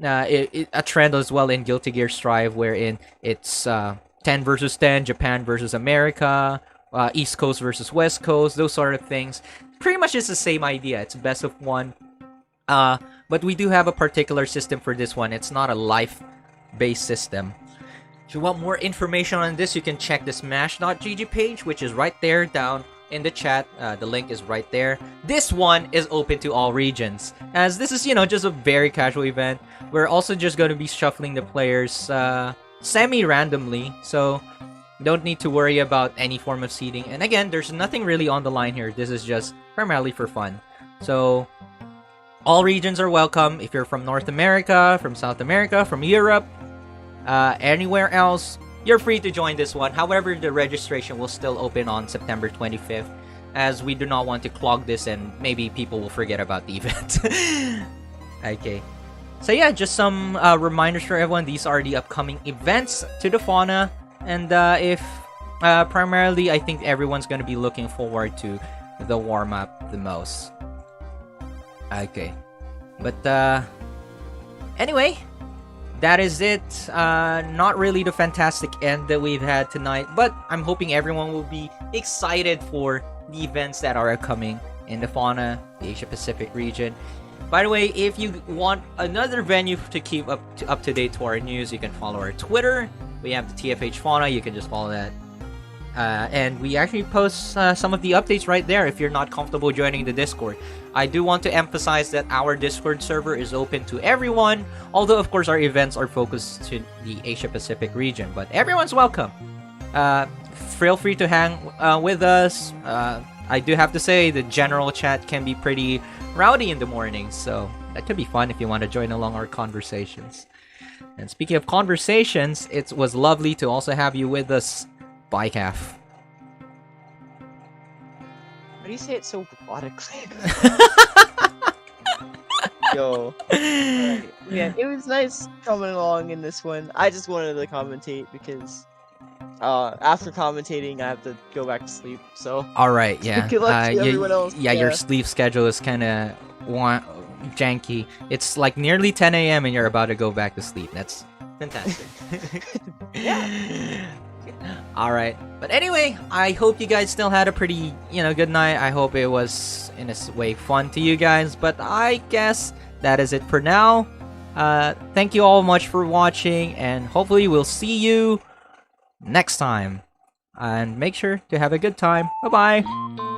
a trend as well in Guilty Gear Strive, wherein it's 10 versus 10, Japan versus America, East Coast versus West Coast, those sort of things. Pretty much it's the same idea. It's best of one. But we do have a particular system for this one. It's not a life-based system. If you want more information on this, you can check the smash.gg page, which is right there down in the chat. The link is right there. This one is open to all regions, as this is, you know, just a very casual event. We're also just going to be shuffling the players semi-randomly, so don't need to worry about any form of seeding. And again, there's nothing really on the line here. This is just primarily for fun. So all regions are welcome. If you're from North America, from South America, from Europe, anywhere else, you're free to join this one. However, the registration will still open on September 25th, as we do not want to clog this and maybe people will forget about the event. Okay. So yeah, just some reminders for everyone. These are the upcoming events to the Fauna. And if primarily, I think everyone's going to be looking forward to the warm-up the most. Okay. But anyway, that is it. Not really the fantastic end that we've had tonight, but I'm hoping everyone will be excited for the events that are coming in the Fauna, the Asia Pacific region. By the way, if you want another venue to keep up to date to our news, you can follow our Twitter. We have the TFH Fauna. You can just follow that. And we actually post some of the updates right there if you're not comfortable joining the Discord. I do want to emphasize that our Discord server is open to everyone, although of course our events are focused to the Asia Pacific region, but everyone's welcome. Feel free to hang with us. I do have to say the general chat can be pretty rowdy in the mornings, so that could be fun if you want to join along our conversations. And speaking of conversations, it was lovely to also have you with us, Bycalf. Why do you say it so robotically? Yo. Alright. Yeah, it was nice coming along in this one. I just wanted to commentate because after commentating I have to go back to sleep, so Alright, yeah. good luck to everyone else. Yeah, your sleep schedule is kinda janky. It's like nearly 10 a.m. and you're about to go back to sleep. That's fantastic. Yeah. Alright. But anyway, I hope you guys still had a pretty, good night. I hope it was, in a way, fun to you guys. But I guess that is it for now. Thank you all much for watching, and hopefully we'll see you next time. And make sure to have a good time. Bye-bye!